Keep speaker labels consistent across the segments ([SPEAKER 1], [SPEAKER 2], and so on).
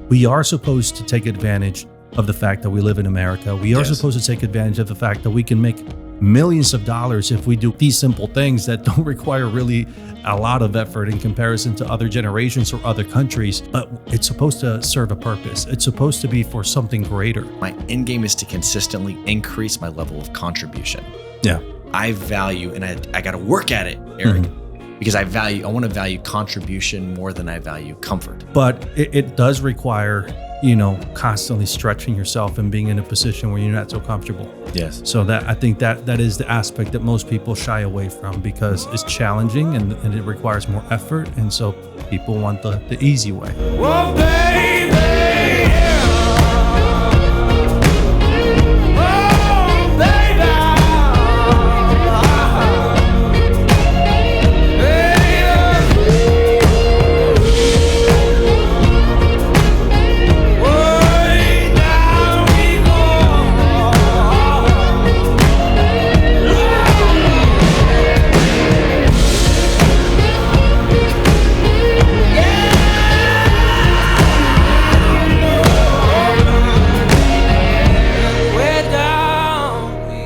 [SPEAKER 1] we are supposed to take advantage of the fact that we live in America. We are supposed to take advantage of the fact that we can make millions of dollars if we do these simple things that don't require really a lot of effort in comparison to other generations or other countries. But it's supposed to serve a purpose. It's supposed to be for something greater.
[SPEAKER 2] My end game is to consistently increase my level of contribution.
[SPEAKER 1] Yeah.
[SPEAKER 2] I value, and I got to work at it, Eric, because I want to value contribution more than I value comfort.
[SPEAKER 1] But it does require, constantly stretching yourself and being in a position where you're not so comfortable.
[SPEAKER 2] Yes.
[SPEAKER 1] So I think that is the aspect that most people shy away from because it's challenging and it requires more effort. And so people want the easy way.
[SPEAKER 3] Whoa, baby, yeah. Oh, baby.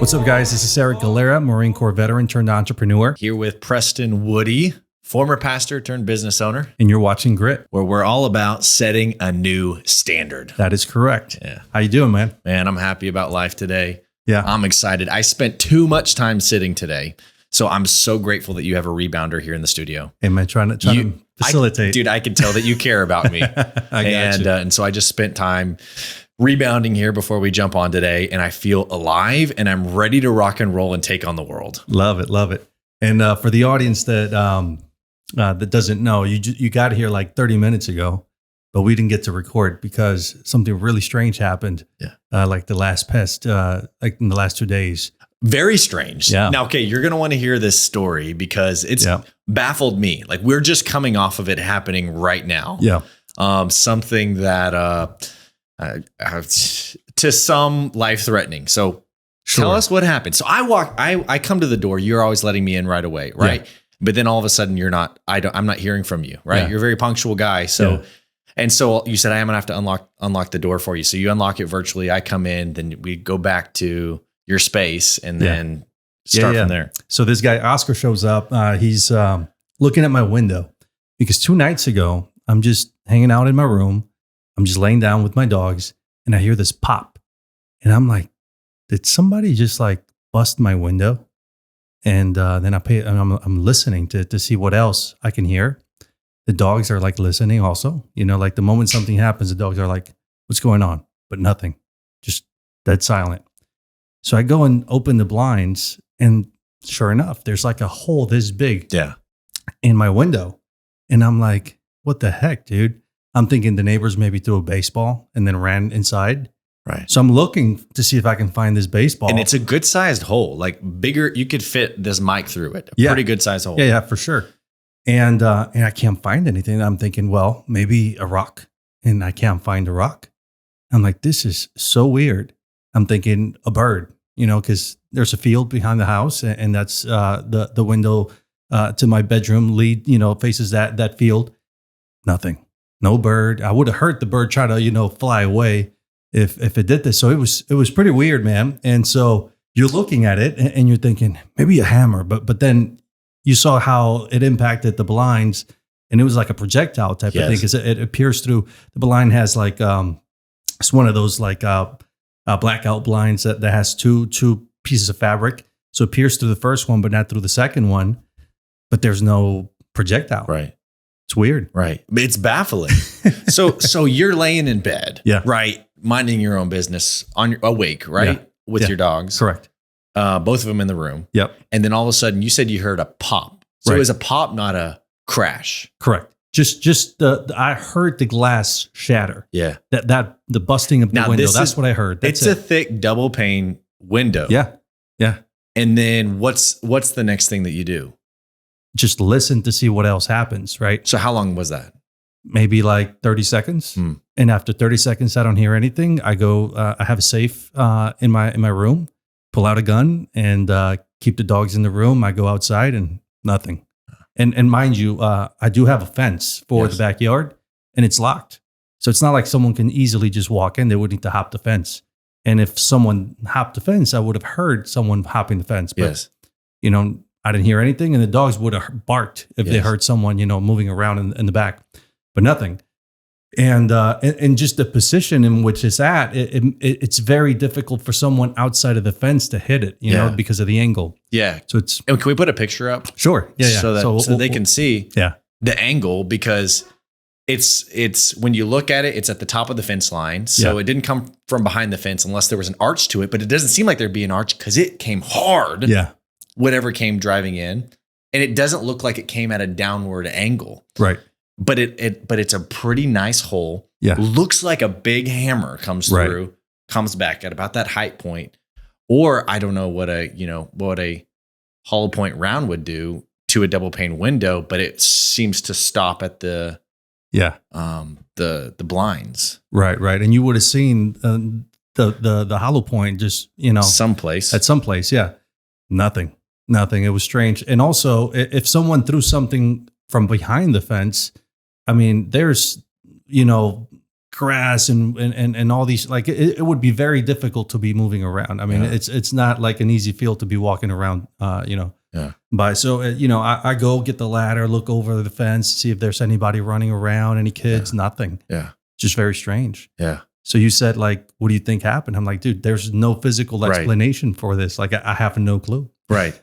[SPEAKER 1] What's up, guys? This is Erick, Galera, Marine Corps veteran turned entrepreneur.
[SPEAKER 2] Here with Preston Woody, former pastor turned business owner.
[SPEAKER 1] And you're watching Grit,
[SPEAKER 2] where we're all about setting a new standard.
[SPEAKER 1] That is correct.
[SPEAKER 2] Yeah.
[SPEAKER 1] How you doing, man?
[SPEAKER 2] Man, I'm happy about life today.
[SPEAKER 1] Yeah.
[SPEAKER 2] I'm excited. I spent too much time sitting today. So I'm so grateful that you have a rebounder here in the studio.
[SPEAKER 1] Hey, man, trying to facilitate.
[SPEAKER 2] Dude, I can tell that you care about me. And so I just spent time rebounding here before we jump on today, and I feel alive and I'm ready to rock and roll and take on the world.
[SPEAKER 1] Love it. Love it. And for the audience that doesn't know, you got here like 30 minutes ago, but we didn't get to record because something really strange happened.
[SPEAKER 2] Yeah.
[SPEAKER 1] Like the last pest, like in the last 2 days.
[SPEAKER 2] Very strange.
[SPEAKER 1] Yeah.
[SPEAKER 2] Now, okay, you're going to want to hear this story because it's baffled me. Like we're just coming off of it happening right now.
[SPEAKER 1] Yeah.
[SPEAKER 2] Something that, to some life-threatening. So tell us what happened. So I come to the door. You're always letting me in right away, right? Yeah. But then all of a sudden I'm not hearing from you, right? Yeah. You're a very punctual guy. So, and so you said, I'm going to have to unlock the door for you. So you unlock it virtually. I come in, then we go back to your space and then start from there.
[SPEAKER 1] So this guy, Oscar, shows up. He's looking at my window because 2 nights ago, I'm just hanging out in my room. I'm just laying down with my dogs and I hear this pop and I'm like, did somebody just like bust my window? And then I'm listening to see what else I can hear. The dogs are like listening also, like the moment something happens, the dogs are like, what's going on? But nothing, just dead silent. So I go and open the blinds and sure enough, there's like a hole this big in my window. And I'm like, what the heck, dude? I'm thinking the neighbors maybe threw a baseball and then ran inside.
[SPEAKER 2] Right.
[SPEAKER 1] So I'm looking to see if I can find this baseball.
[SPEAKER 2] And it's a good sized hole, like bigger. You could fit this mic through it. Pretty good sized hole.
[SPEAKER 1] Yeah, for sure. And I can't find anything. I'm thinking, well, maybe a rock. And I can't find a rock. I'm like, this is so weird. I'm thinking a bird, because there's a field behind the house and that's the window to my bedroom faces that field. Nothing. No bird. I would have heard the bird try to, fly away if it did this. So it was pretty weird, man. And so you're looking at it and you're thinking maybe a hammer, but then you saw how it impacted the blinds and it was like a projectile type of thing because it appears through the blind has like it's one of those like blackout blinds that has two pieces of fabric. So it pierced through the first one, but not through the second one. But there's no projectile.
[SPEAKER 2] Right.
[SPEAKER 1] It's weird.
[SPEAKER 2] Right. It's baffling. So you're laying in bed, right? Minding your own business awake, right? Yeah. With your dogs.
[SPEAKER 1] Correct.
[SPEAKER 2] Both of them in the room.
[SPEAKER 1] Yep.
[SPEAKER 2] And then all of a sudden you said you heard a pop. So it was a pop, not a crash.
[SPEAKER 1] Correct. Just I heard the glass shatter.
[SPEAKER 2] Yeah.
[SPEAKER 1] That the busting of the window. That's what I heard.
[SPEAKER 2] It's a thick double pane window.
[SPEAKER 1] Yeah. Yeah.
[SPEAKER 2] And then what's the next thing that you do?
[SPEAKER 1] Just listen to see what else happens, right?
[SPEAKER 2] So how long was that?
[SPEAKER 1] Maybe like 30 seconds. And after 30 seconds, I don't hear anything. I go, I have a safe in my room, pull out a gun and keep the dogs in the room. I go outside and nothing. And mind you, I do have a fence for the backyard and it's locked. So it's not like someone can easily just walk in. They would need to hop the fence. And if someone hopped the fence, I would have heard someone hopping the fence. But,
[SPEAKER 2] Yes.
[SPEAKER 1] I didn't hear anything. And the dogs would have barked if they heard someone, moving around in the back, but nothing. And just the position in which it's at, it's very difficult for someone outside of the fence to hit it, because of the angle.
[SPEAKER 2] Yeah.
[SPEAKER 1] So it's
[SPEAKER 2] And can we put a picture up?
[SPEAKER 1] sure. Yeah.
[SPEAKER 2] So they can see
[SPEAKER 1] Yeah.
[SPEAKER 2] the angle, because it's when you look at it, it's at the top of the fence line. So it didn't come from behind the fence unless there was an arch to it, but it doesn't seem like there'd be an arch because it came hard.
[SPEAKER 1] Yeah.
[SPEAKER 2] Whatever came driving in. And it doesn't look like it came at a downward angle.
[SPEAKER 1] Right.
[SPEAKER 2] But it's a pretty nice hole.
[SPEAKER 1] Yeah.
[SPEAKER 2] Looks like a big hammer comes through, comes back at about that height point. Or I don't know what a hollow point round would do to a double pane window, but it seems to stop at the blinds.
[SPEAKER 1] Right. And you would have seen the hollow point just,
[SPEAKER 2] Someplace.
[SPEAKER 1] at some place. Yeah. Nothing. It was strange. And also, if someone threw something from behind the fence, I mean, there's, grass and all these, like it would be very difficult to be moving around. I mean, it's not like an easy field to be walking around, by. So, I go get the ladder, look over the fence, see if there's anybody running around, any kids, nothing. Yeah. Just very strange.
[SPEAKER 2] Yeah.
[SPEAKER 1] So you said, like, what do you think happened? I'm like, dude, there's no physical explanation for this. Like, I have no clue.
[SPEAKER 2] Right.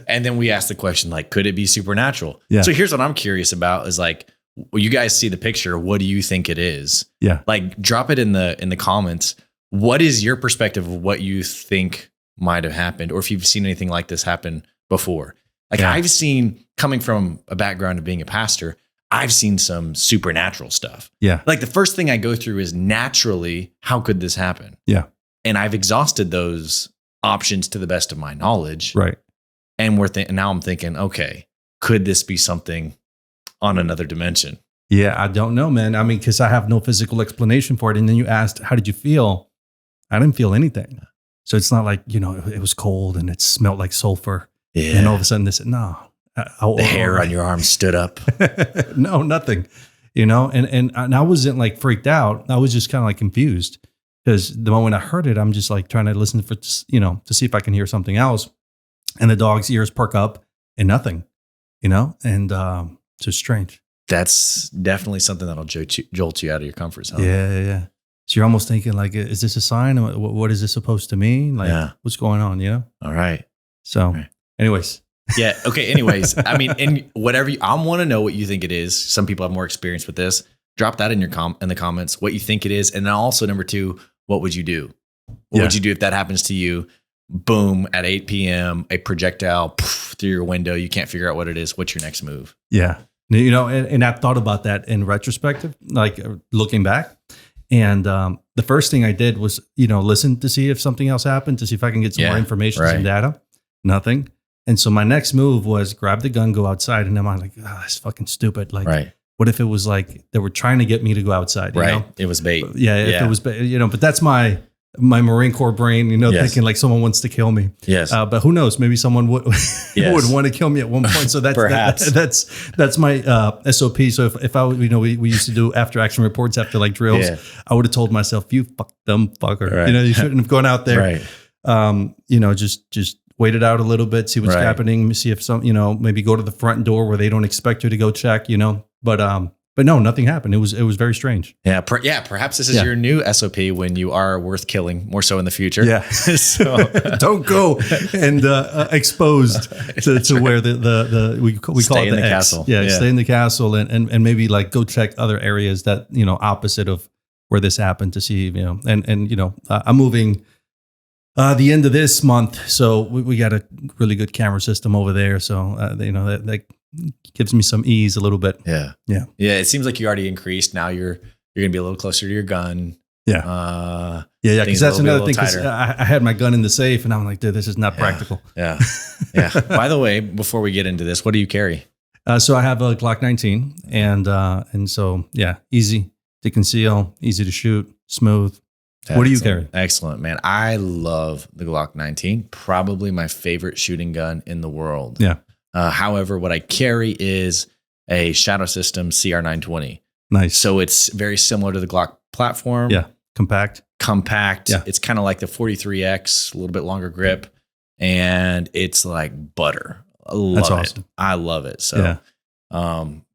[SPEAKER 2] And then we asked the question, like, could it be supernatural?
[SPEAKER 1] Yeah.
[SPEAKER 2] So here's what I'm curious about is like, well, you guys see the picture. What do you think it is?
[SPEAKER 1] Yeah.
[SPEAKER 2] Like, drop it in the comments. What is your perspective of what you think might have happened? Or if you've seen anything like this happen before? Like I've seen, coming from a background of being a pastor, I've seen some supernatural stuff. Yeah. Like the first thing I go through is naturally, how could this happen? Yeah. And I've exhausted those options to the best of my knowledge. Right. And now I'm thinking, okay, could this be something on another dimension?
[SPEAKER 1] Yeah, I don't know, man. I mean, because I have no physical explanation for it. And then you asked, how did you feel? I didn't feel anything. So it's not like, it was cold and it smelled like sulfur. Yeah. And all of a sudden they said, no.
[SPEAKER 2] The hair on your arm stood up.
[SPEAKER 1] No, nothing. And I wasn't like freaked out. I was just kind of like confused. Because the moment I heard it, I'm just like trying to listen for, to see if I can hear something else. And the dog's ears perk up and nothing, and so strange.
[SPEAKER 2] That's definitely something that'll jolt you out of your comfort zone.
[SPEAKER 1] Yeah. So you're almost thinking like, is this a sign? What is this supposed to mean? Like, what's going on,
[SPEAKER 2] All right.
[SPEAKER 1] So anyways.
[SPEAKER 2] Yeah. Okay. Anyways, I mean, in whatever I want to know what you think it is. Some people have more experience with this. Drop that in your in the comments, what you think it is. And then also number 2, what would you do? What would you do if that happens to you? Boom, at 8 p.m., a projectile through your window. You can't figure out what it is. What's your next move? Yeah. And I've thought about that in retrospective, like looking back. And the first thing I did was, listen to see if something else happened, to see if I can get some more information, some data. Nothing. And so my next move was grab the gun, go outside. And I'm like, that's fucking stupid. Like, what if it was like they were trying to get me to go outside? You know? It was bait.
[SPEAKER 1] Yeah, if it was bait, but that's my Marine Corps brain, thinking like someone wants to kill me. Yes. But who knows? Maybe someone would would want to kill me at one point. So that's my SOP. So if I we used to do after action reports after like drills, I would have told myself, you fuck dumb fucker. Right. You shouldn't have gone out there. Right. Just wait it out a little bit, see what's happening, see if some, maybe go to the front door where they don't expect you to go check, But no, nothing happened. It was very strange.
[SPEAKER 2] Yeah, perhaps this is your new SOP when you are worth killing, more so in the future.
[SPEAKER 1] Yeah, so don't go and exposed to where we call it the
[SPEAKER 2] castle.
[SPEAKER 1] Yeah, stay in the castle and maybe like go check other areas that opposite of where this happened to see I'm moving the end of this month, so we got a really good camera system over there. So that gives me some ease a little bit.
[SPEAKER 2] Yeah. It seems like you already increased. Now you're going to be a little closer to your gun.
[SPEAKER 1] Yeah. Because that's another thing. Because I had my gun in the safe, and I'm like, dude, this is not practical.
[SPEAKER 2] Yeah. By the way, before we get into this, what do you carry?
[SPEAKER 1] So I have a Glock 19, and so easy to conceal, easy to shoot, smooth. What do you carry?
[SPEAKER 2] Excellent, man. I love the Glock 19. Probably my favorite shooting gun in the world. Yeah. However, what I carry is a Shadow System CR920.
[SPEAKER 1] Nice.
[SPEAKER 2] So it's very similar to the Glock platform.
[SPEAKER 1] Yeah. Compact.
[SPEAKER 2] Yeah. It's kind of like the 43X, a little bit longer grip, and it's like butter. I love
[SPEAKER 1] That's
[SPEAKER 2] it.
[SPEAKER 1] awesome.
[SPEAKER 2] I love it. So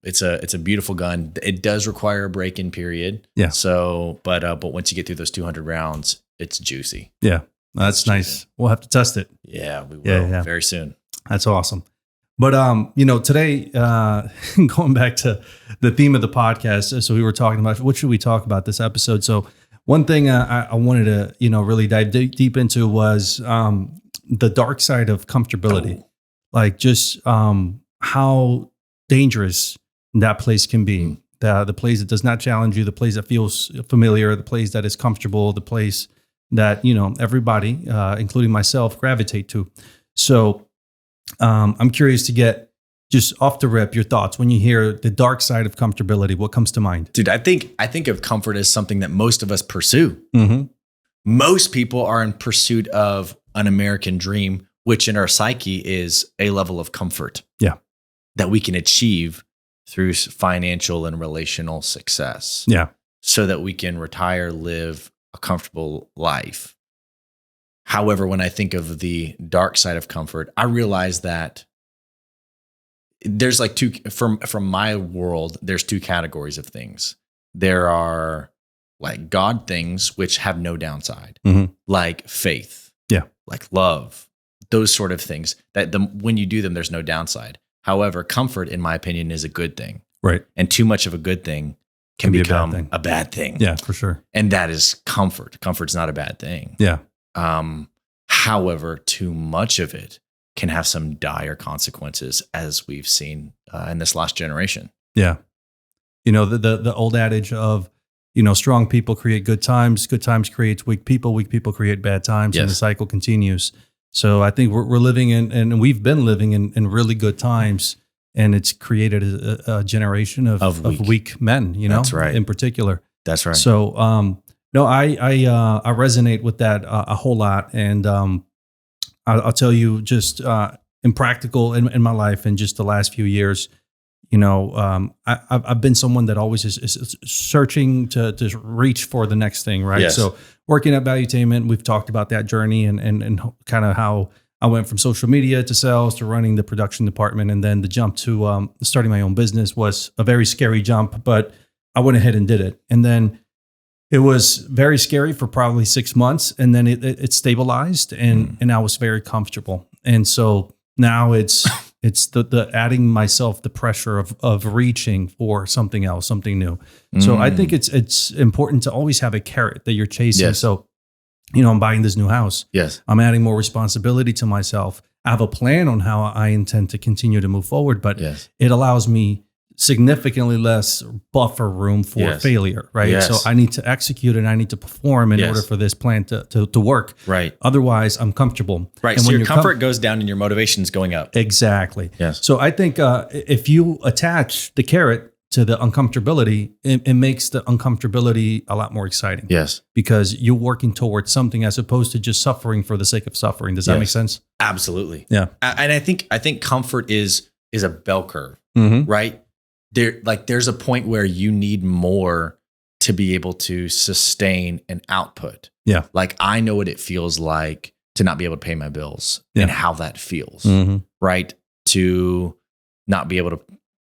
[SPEAKER 2] it's a beautiful gun. It does require a break-in period.
[SPEAKER 1] Yeah.
[SPEAKER 2] So, but once you get through those 200 rounds, it's juicy.
[SPEAKER 1] Yeah. That's nice. We'll have to test it.
[SPEAKER 2] Yeah, we will very soon.
[SPEAKER 1] That's awesome. But today, going back to the theme of the podcast, so we were talking about what should we talk about this episode. So one thing I wanted to really dive deep into was the dark side of comfortability, like just how dangerous that place can be. The place that does not challenge you, the place that feels familiar, the place that is comfortable, the place that everybody, including myself, gravitate to. So. I'm curious to get just off the rip your thoughts when you hear the dark side of comfortability. What comes to mind?
[SPEAKER 2] Dude, I think of comfort as something that most of us pursue.
[SPEAKER 1] Mm-hmm.
[SPEAKER 2] Most people are in pursuit of an American dream, which in our psyche is a level of comfort.
[SPEAKER 1] Yeah.
[SPEAKER 2] That we can achieve through financial and relational success.
[SPEAKER 1] Yeah.
[SPEAKER 2] So that we can retire, live a comfortable life. However, when I think of the dark side of comfort, I realize that there's like from my world, there's two categories of things. There are like God things, which have no downside, like faith, like love, those sort of things that when you do them, there's no downside. However, comfort, in my opinion, is a good thing.
[SPEAKER 1] Right.
[SPEAKER 2] And too much of a good thing can become a bad thing.
[SPEAKER 1] Yeah, for sure.
[SPEAKER 2] And that is comfort. Comfort's not a bad thing.
[SPEAKER 1] Yeah.
[SPEAKER 2] However, too much of it can have some dire consequences, as we've seen in this last generation.
[SPEAKER 1] Yeah. The old adage of, strong people create good times creates weak people create bad times, and the cycle continues. So I think we're living in, and we've been living in really good times, and it's created a generation of weak men,
[SPEAKER 2] That's right.
[SPEAKER 1] in particular.
[SPEAKER 2] That's right.
[SPEAKER 1] So, no, I resonate with that a whole lot, and I'll tell you just in practical in my life in just the last few years, I've been someone that always is searching to reach for the next thing, right?
[SPEAKER 2] Yes.
[SPEAKER 1] So working at Valuetainment, we've talked about that journey and kind of how I went from social media to sales to running the production department, and then the jump to starting my own business was a very scary jump, but I went ahead and did it, and then. It was very scary for probably 6 months, and then it stabilized, and I was very comfortable. And so now it's the adding myself the pressure of reaching for something else, something new. So I think it's important to always have a carrot that you're chasing.
[SPEAKER 2] Yes.
[SPEAKER 1] So, I'm buying this new house.
[SPEAKER 2] Yes.
[SPEAKER 1] I'm adding more responsibility to myself. I have a plan on how I intend to continue to move forward, but it allows me significantly less buffer room for failure, right?
[SPEAKER 2] Yes.
[SPEAKER 1] So I need to execute and I need to perform in order for this plan to work.
[SPEAKER 2] Right.
[SPEAKER 1] Otherwise, I'm comfortable.
[SPEAKER 2] Right.
[SPEAKER 1] And
[SPEAKER 2] So
[SPEAKER 1] when
[SPEAKER 2] your comfort goes down and your motivation's going up.
[SPEAKER 1] Exactly.
[SPEAKER 2] Yes.
[SPEAKER 1] So I think if you attach the carrot to the uncomfortability, it makes the uncomfortability a lot more exciting.
[SPEAKER 2] Yes.
[SPEAKER 1] Because you're working towards something as opposed to just suffering for the sake of suffering. Does that make sense?
[SPEAKER 2] Absolutely.
[SPEAKER 1] Yeah.
[SPEAKER 2] And I think comfort is a bell curve,
[SPEAKER 1] Mm-hmm.
[SPEAKER 2] right? There's a point where you need more to be able to sustain an output.
[SPEAKER 1] Yeah.
[SPEAKER 2] Like I know what it feels like to not be able to pay my bills and how that feels, right? To not be able to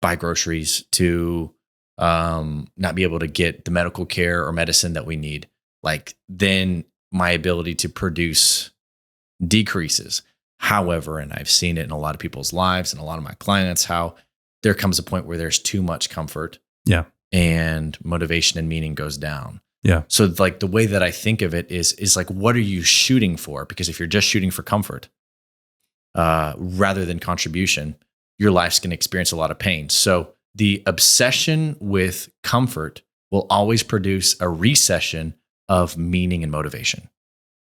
[SPEAKER 2] buy groceries, to not be able to get the medical care or medicine that we need. Like then my ability to produce decreases. However, and I've seen it in a lot of people's lives and a lot of my clients, how there comes a point where there's too much comfort.
[SPEAKER 1] Yeah.
[SPEAKER 2] And motivation and meaning goes down.
[SPEAKER 1] Yeah.
[SPEAKER 2] So like the way that I think of it is like, what are you shooting for? Because if you're just shooting for comfort, rather than contribution, your life's going to experience a lot of pain. So the obsession with comfort will always produce a recession of meaning and motivation.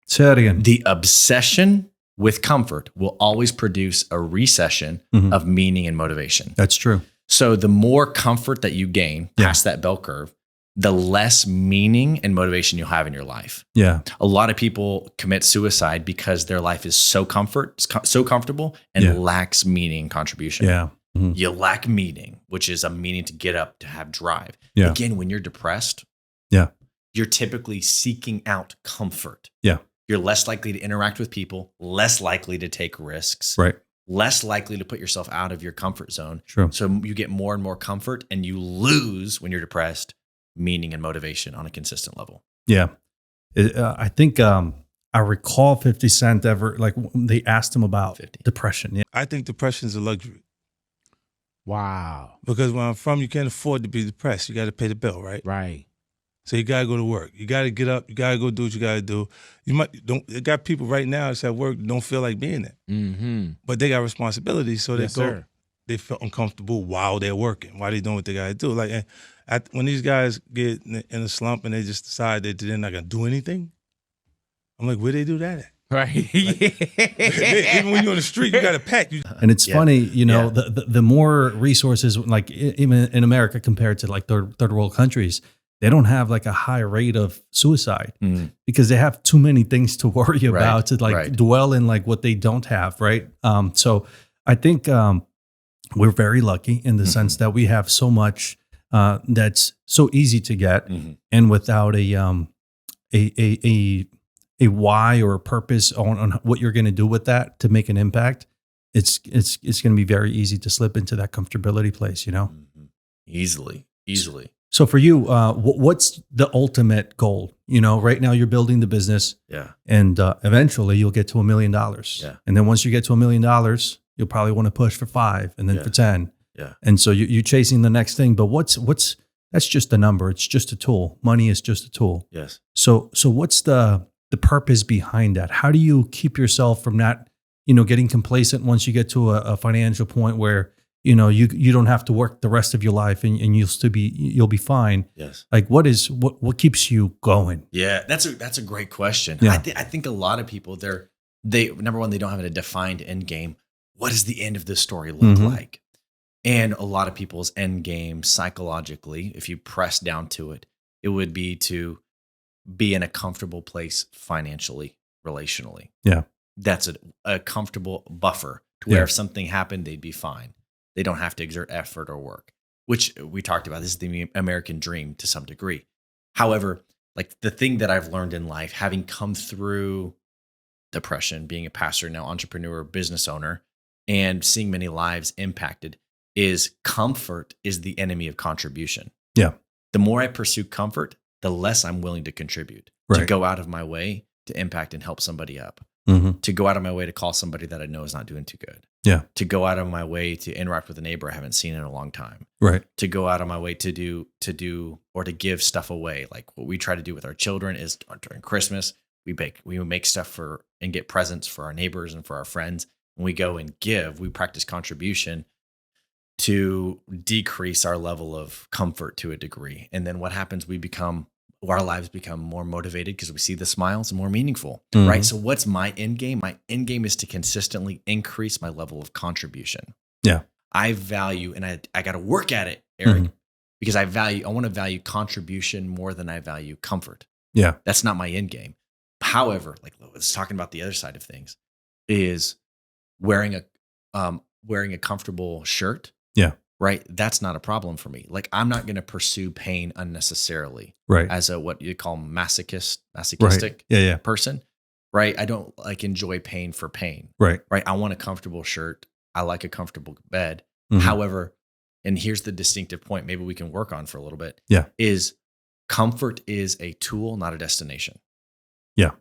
[SPEAKER 1] Say that again.
[SPEAKER 2] The obsession with comfort will always produce a recession of meaning and motivation.
[SPEAKER 1] That's true.
[SPEAKER 2] So the more comfort that you gain past that bell curve, the less meaning and motivation you'll have in your life.
[SPEAKER 1] Yeah.
[SPEAKER 2] A lot of people commit suicide because their life is so comfortable and lacks meaning and contribution.
[SPEAKER 1] Yeah. Mhm.
[SPEAKER 2] You lack meaning, which is a meaning to get up, to have drive.
[SPEAKER 1] Yeah.
[SPEAKER 2] Again, when you're depressed,
[SPEAKER 1] Yeah.
[SPEAKER 2] you're typically seeking out comfort.
[SPEAKER 1] Yeah.
[SPEAKER 2] You're less likely to interact with people, less likely to take risks,
[SPEAKER 1] Right.
[SPEAKER 2] less likely to put yourself out of your comfort zone.
[SPEAKER 1] True.
[SPEAKER 2] So you get more and more comfort, and you lose, when you're depressed, meaning and motivation on a consistent level.
[SPEAKER 1] Yeah. I think I recall 50 Cent ever, like they asked him about
[SPEAKER 2] 50.
[SPEAKER 1] depression. Yeah.
[SPEAKER 4] I think depression is a luxury
[SPEAKER 5] Wow.
[SPEAKER 4] because where I'm from, you can't afford to be depressed. You got to pay the bill, right?
[SPEAKER 5] Right.
[SPEAKER 4] So you got to go to work. You got to get up. You got to go do what you got to do. You got people right now that's at work that don't feel like being there,
[SPEAKER 5] Mm-hmm.
[SPEAKER 4] but they got responsibilities, so they
[SPEAKER 5] Yes,
[SPEAKER 4] go.
[SPEAKER 5] sir.
[SPEAKER 4] They feel uncomfortable while they're working, while they're doing what they got to do. Like when these guys get in a slump and they just decide that they're not gonna do anything, I'm like, where they do that at?
[SPEAKER 5] Right.
[SPEAKER 4] Even when you're on the street, you got to pack.
[SPEAKER 1] And it's
[SPEAKER 2] Yeah.
[SPEAKER 1] funny, you know,
[SPEAKER 2] Yeah.
[SPEAKER 1] the more resources, like even in America compared to like third world countries, they don't have like a high rate of suicide because they have too many things to worry about to like dwell in like what they don't have. Right. So I think we're very lucky in the sense that we have so much that's so easy to get and without a why or a purpose on what you're going to do with that to make an impact. It's going to be very easy to slip into that comfortability place, you know?
[SPEAKER 2] Easily.
[SPEAKER 1] So for you, what's the ultimate goal? You know, right now you're building the business
[SPEAKER 2] Yeah.
[SPEAKER 1] and eventually you'll get to $1 million.
[SPEAKER 2] Yeah.
[SPEAKER 1] And then once you get to $1 million, you'll probably want to push for 5 and then for 10.
[SPEAKER 2] Yeah.
[SPEAKER 1] And so you're chasing the next thing, but what's that's just a number. It's just a tool. Money is just a tool.
[SPEAKER 2] Yes.
[SPEAKER 1] So what's the purpose behind that? How do you keep yourself from not, you know, getting complacent once you get to a financial point where, you know, you don't have to work the rest of your life and you'll be fine.
[SPEAKER 2] Yes.
[SPEAKER 1] Like what keeps you going?
[SPEAKER 2] Yeah, that's a great question.
[SPEAKER 1] Yeah.
[SPEAKER 2] I think a lot of people they number one, they don't have a defined end game. What does the end of this story look like? And a lot of people's end game psychologically, if you press down to it, it would be to be in a comfortable place financially, relationally.
[SPEAKER 1] Yeah.
[SPEAKER 2] That's a comfortable buffer to where if something happened, they'd be fine. They don't have to exert effort or work, which we talked about. This is the American dream to some degree. However, like the thing that I've learned in life, having come through depression, being a pastor, now entrepreneur, business owner, and seeing many lives impacted, is comfort is the enemy of contribution.
[SPEAKER 1] Yeah.
[SPEAKER 2] The more I pursue comfort, the less I'm willing to contribute, to go out of my way to impact and help somebody up, to go out of my way to call somebody that I know is not doing too good.
[SPEAKER 1] Yeah.
[SPEAKER 2] To go out of my way to interact with a neighbor I haven't seen in a long time.
[SPEAKER 1] Right.
[SPEAKER 2] To go out of my way to do or to give stuff away. Like what we try to do with our children is during Christmas, we make stuff and get presents for our neighbors and for our friends. When we go and give, we practice contribution to decrease our level of comfort to a degree. And then what happens? Our lives become more motivated because we see the smiles and more meaningful, right? So what's my end game? My end game is to consistently increase my level of contribution.
[SPEAKER 1] Yeah.
[SPEAKER 2] I value, and I got to work at it, Eric, because I want to value contribution more than I value comfort.
[SPEAKER 1] Yeah.
[SPEAKER 2] That's not my end game. However, like let's talking about the other side of things, is wearing a comfortable shirt.
[SPEAKER 1] Yeah.
[SPEAKER 2] Right. That's not a problem for me. Like I'm not going to pursue pain unnecessarily.
[SPEAKER 1] Right.
[SPEAKER 2] As a what you call masochistic person. Right. I don't like enjoy pain for pain.
[SPEAKER 1] Right.
[SPEAKER 2] Right. I want a comfortable shirt. I like a comfortable bed. However, and here's the distinctive point, maybe we can work on for a little bit.
[SPEAKER 1] Yeah.
[SPEAKER 2] Is comfort is a tool, not a destination.
[SPEAKER 1] Yeah.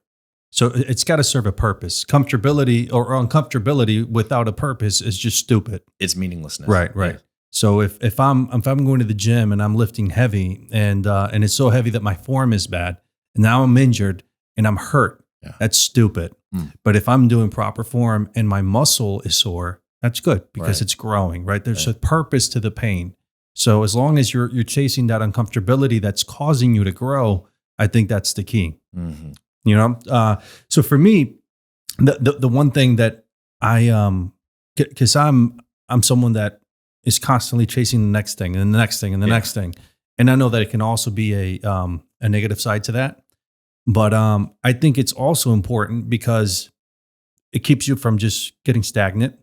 [SPEAKER 1] So it's got to serve a purpose. Comfortability or uncomfortability without a purpose is just stupid.
[SPEAKER 2] It's meaninglessness.
[SPEAKER 1] Right.
[SPEAKER 2] Yeah.
[SPEAKER 1] So if I'm going to the gym and I'm lifting heavy and it's so heavy that my form is bad and now I'm injured and I'm hurt, that's stupid. But if I'm doing proper form and my muscle is sore, that's good because it's growing, right? There's a purpose to the pain. So as long as you're chasing that uncomfortability that's causing you to grow, I think that's the key. You know, so for me, the one thing that because I'm someone that is constantly chasing the next thing and the next thing and the next thing, and I know that it can also be a negative side to that, but I think it's also important because it keeps you from just getting stagnant.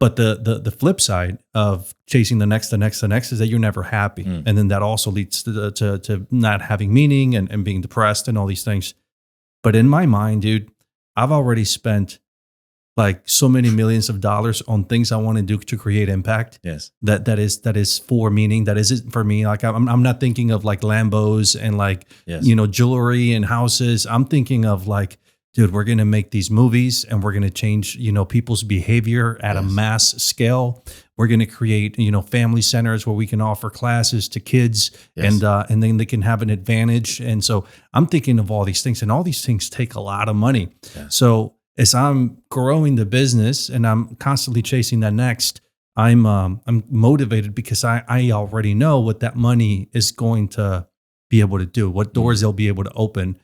[SPEAKER 1] But the flip side of chasing the next is that you're never happy. And then that also leads to not having meaning and being depressed and all these things. But in my mind, dude, I've already spent like so many millions of dollars on things I want to do to create impact.
[SPEAKER 2] Yes.
[SPEAKER 1] That is for meaning. That isn't for me. Like I'm not thinking of like Lambos and like, jewelry and houses. I'm thinking of like, dude, we're going to make these movies and we're going to change, people's behavior at a mass scale. We're going to create, family centers where we can offer classes to kids and then they can have an advantage. And so I'm thinking of all these things, and all these things take a lot of money. Yeah. So as I'm growing the business and I'm constantly chasing that next, I'm motivated because I already know what that money is going to be able to do, what doors they'll be able to open.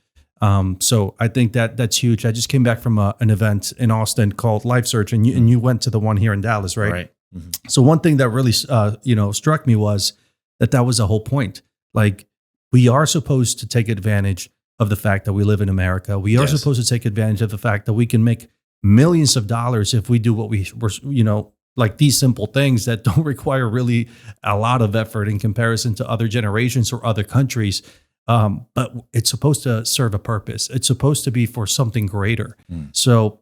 [SPEAKER 1] So I think that's huge. I just came back from an event in Austin called Life Search, and you went to the one here in Dallas, right?
[SPEAKER 2] Right. Mm-hmm.
[SPEAKER 1] So one thing that really, struck me was that was the whole point. Like, we are supposed to take advantage of the fact that we live in America. We are supposed to take advantage of the fact that we can make millions of dollars if we do what we're, like these simple things that don't require really a lot of effort in comparison to other generations or other countries. But it's supposed to serve a purpose. It's supposed to be for something greater. So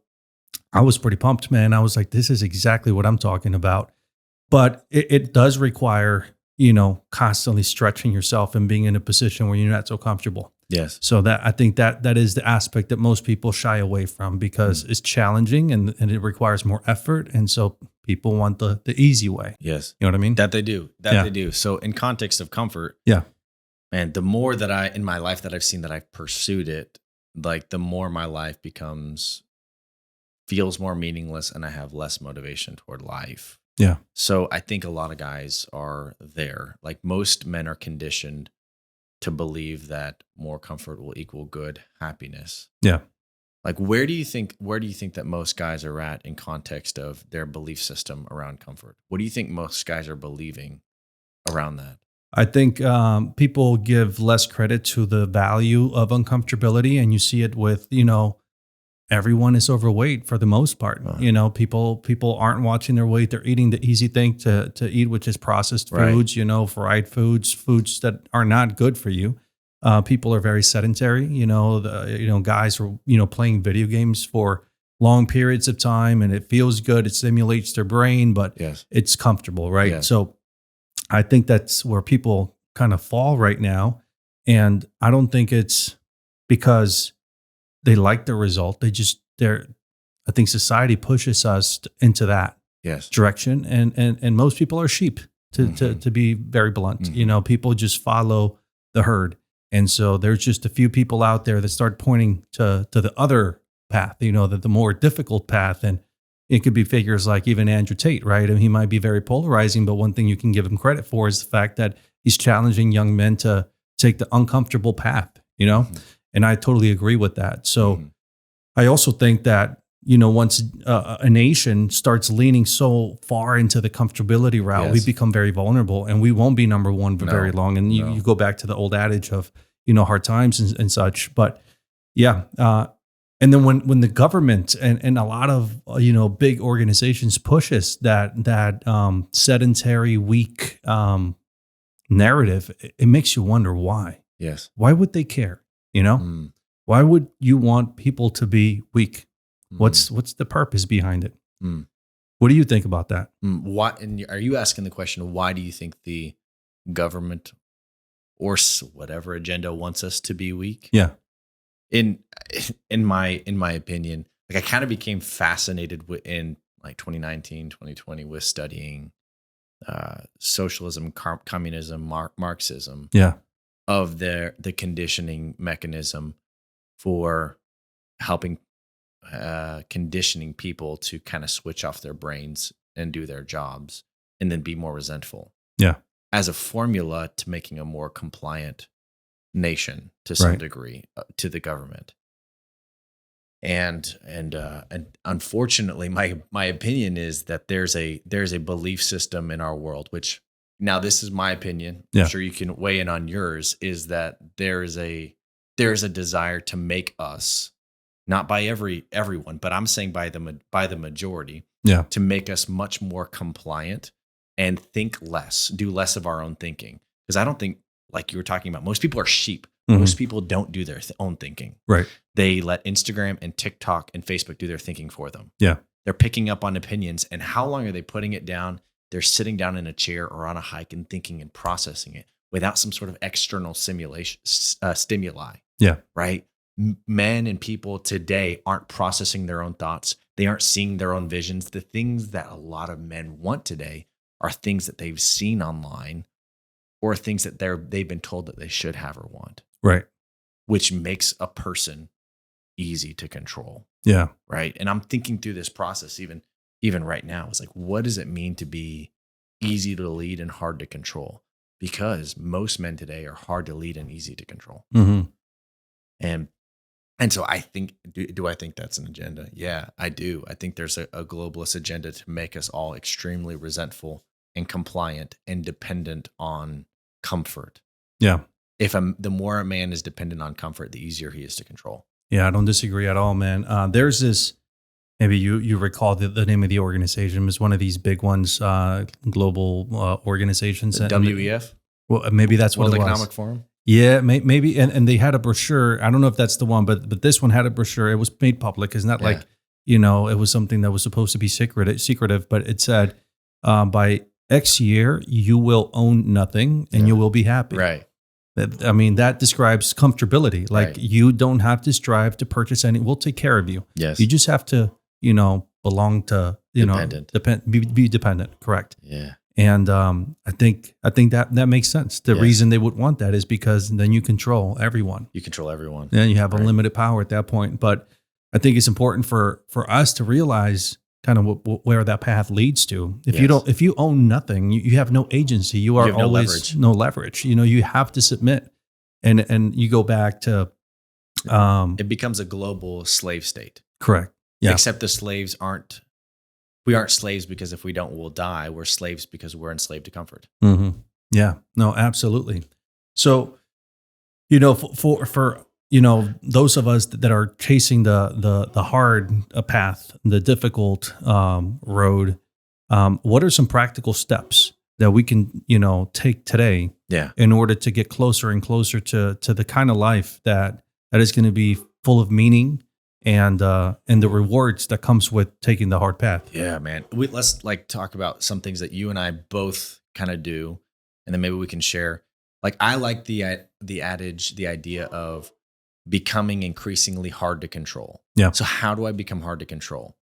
[SPEAKER 1] I was pretty pumped, man. I was like, this is exactly what I'm talking about. But it does require, constantly stretching yourself and being in a position where you're not so comfortable.
[SPEAKER 2] Yes.
[SPEAKER 1] So that I think that is the aspect that most people shy away from because it's challenging and it requires more effort. And so people want the easy way.
[SPEAKER 2] Yes.
[SPEAKER 1] You know what I mean?
[SPEAKER 2] That they do. They do. So in context of comfort.
[SPEAKER 1] Yeah.
[SPEAKER 2] Man, the more that in my life that I've seen that I've pursued it, like the more my life feels more meaningless and I have less motivation toward life.
[SPEAKER 1] Yeah.
[SPEAKER 2] So I think a lot of guys are there. Like most men are conditioned to believe that more comfort will equal good happiness.
[SPEAKER 1] Yeah.
[SPEAKER 2] Like where do you think that most guys are at in context of their belief system around comfort? What do you think most guys are believing around that?
[SPEAKER 1] I think people give less credit to the value of uncomfortability, and you see it with, everyone is overweight for the most part. People aren't watching their weight. They're eating the easy thing to eat, which is processed foods, fried foods that are not good for you. People are very sedentary. Guys are, playing video games for long periods of time, and it feels good. It stimulates their brain, but it's comfortable, right?
[SPEAKER 2] Yes.
[SPEAKER 1] So I think that's where people kind of fall right now. And I don't think it's because they like the result. I think society pushes us into that direction. And most people are sheep to be very blunt. People just follow the herd. And so there's just a few people out there that start pointing to the other path, the more difficult path. And it could be figures like even Andrew Tate, right? And he might be very polarizing, but one thing you can give him credit for is the fact that he's challenging young men to take the uncomfortable path, And I totally agree with that. So I also think that, once a nation starts leaning so far into the comfortability route, we become very vulnerable and we won't be number one for very long. And you go back to the old adage of, hard times and such. But and then when the government and a lot of big organizations pushes that sedentary, weak narrative, it makes you wonder why.
[SPEAKER 2] Yes.
[SPEAKER 1] Why would they care? Why would you want people to be weak? What's the purpose behind it? What do you think about that?
[SPEAKER 2] Why? And are you asking the question? Why do you think the government or whatever agenda wants us to be weak?
[SPEAKER 1] Yeah.
[SPEAKER 2] In my opinion, like I kind of became fascinated in like 2019, 2020 with studying socialism, communism, Marxism.
[SPEAKER 1] Yeah.
[SPEAKER 2] Of the conditioning mechanism for helping conditioning people to kind of switch off their brains and do their jobs and then be more resentful.
[SPEAKER 1] Yeah.
[SPEAKER 2] As a formula to making a more compliant nation to some degree to the government. And unfortunately, my opinion is that there's a belief system in our world, which now this is my opinion.
[SPEAKER 1] Yeah.
[SPEAKER 2] I'm sure you can weigh in on yours. Is that there is a desire to make us not by everyone, but I'm saying by the majority,
[SPEAKER 1] Yeah.
[SPEAKER 2] to make us much more compliant and think less, do less of our own thinking. Because I don't think, like you were talking about, most people are sheep.
[SPEAKER 1] Mhm.
[SPEAKER 2] Most people don't do their own thinking.
[SPEAKER 1] Right.
[SPEAKER 2] They let Instagram and TikTok and Facebook do their thinking for them.
[SPEAKER 1] Yeah.
[SPEAKER 2] They're picking up on opinions. And how long are they putting it down? They're sitting down in a chair or on a hike and thinking and processing it without some sort of external stimuli.
[SPEAKER 1] Yeah.
[SPEAKER 2] Right? Men and people today aren't processing their own thoughts. They aren't seeing their own visions. The things that a lot of men want today are things that they've seen online or things that they've been told that they should have or want,
[SPEAKER 1] Right.
[SPEAKER 2] which makes a person easy to control.
[SPEAKER 1] Yeah.
[SPEAKER 2] Right. And I'm thinking through this process even right now. It's like, what does it mean to be easy to lead and hard to control? Because most men today are hard to lead and easy to control.
[SPEAKER 1] Mm-hmm.
[SPEAKER 2] And so I think, do I think that's an agenda? Yeah, I do. I think there's a globalist agenda to make us all extremely resentful and compliant and dependent on comfort.
[SPEAKER 1] Yeah.
[SPEAKER 2] The more a man is dependent on comfort, the easier he is to control.
[SPEAKER 1] Yeah. I don't disagree at all, man. There's this, maybe you recall the name of the organization. It was one of these big ones, global organizations.
[SPEAKER 2] The WEF?
[SPEAKER 1] Well, maybe that's what
[SPEAKER 2] World
[SPEAKER 1] it was.
[SPEAKER 2] Economic Forum?
[SPEAKER 1] Yeah, maybe. And they had a brochure. I don't know if that's the one, but this one had a brochure. It was made public. It's not
[SPEAKER 2] Yeah.
[SPEAKER 1] like, it was something that was supposed to be secretive, but it said, by X year, you will own nothing and you will be happy.
[SPEAKER 2] Right.
[SPEAKER 1] That describes comfortability. Like
[SPEAKER 2] Right.
[SPEAKER 1] you don't have to strive to purchase any. We'll take care of you.
[SPEAKER 2] Yes.
[SPEAKER 1] You just have to, belong to,
[SPEAKER 2] Dependent.
[SPEAKER 1] be dependent. Correct.
[SPEAKER 2] Yeah.
[SPEAKER 1] And I think that makes sense. The
[SPEAKER 2] Yes.
[SPEAKER 1] reason they would want that is because then you control everyone.
[SPEAKER 2] You control everyone.
[SPEAKER 1] Then you have
[SPEAKER 2] Right.
[SPEAKER 1] unlimited power at that point. But I think it's important for us to realize kind of where that path leads to. If you own nothing, you have no agency. You are
[SPEAKER 2] have no
[SPEAKER 1] always
[SPEAKER 2] leverage.
[SPEAKER 1] no leverage. You have to submit, and you go back to
[SPEAKER 2] It becomes a global slave state.
[SPEAKER 1] correct. Yeah.
[SPEAKER 2] Except the slaves we aren't slaves because if we don't, we'll die. We're slaves because we're enslaved to comfort.
[SPEAKER 1] Mm-hmm. Yeah, no, absolutely. So, for those of us that are chasing the hard path, the difficult road, what are some practical steps that we can take today
[SPEAKER 2] Yeah.
[SPEAKER 1] in order to get closer and closer to the kind of life that is going to be full of meaning and the rewards that comes with taking the hard path?
[SPEAKER 2] Yeah, man. Let's talk about some things that you and I both kind of do, and then maybe we can share. Like, I like the adage, the idea of becoming increasingly hard to control.
[SPEAKER 1] Yeah.
[SPEAKER 2] So how do I become hard to control?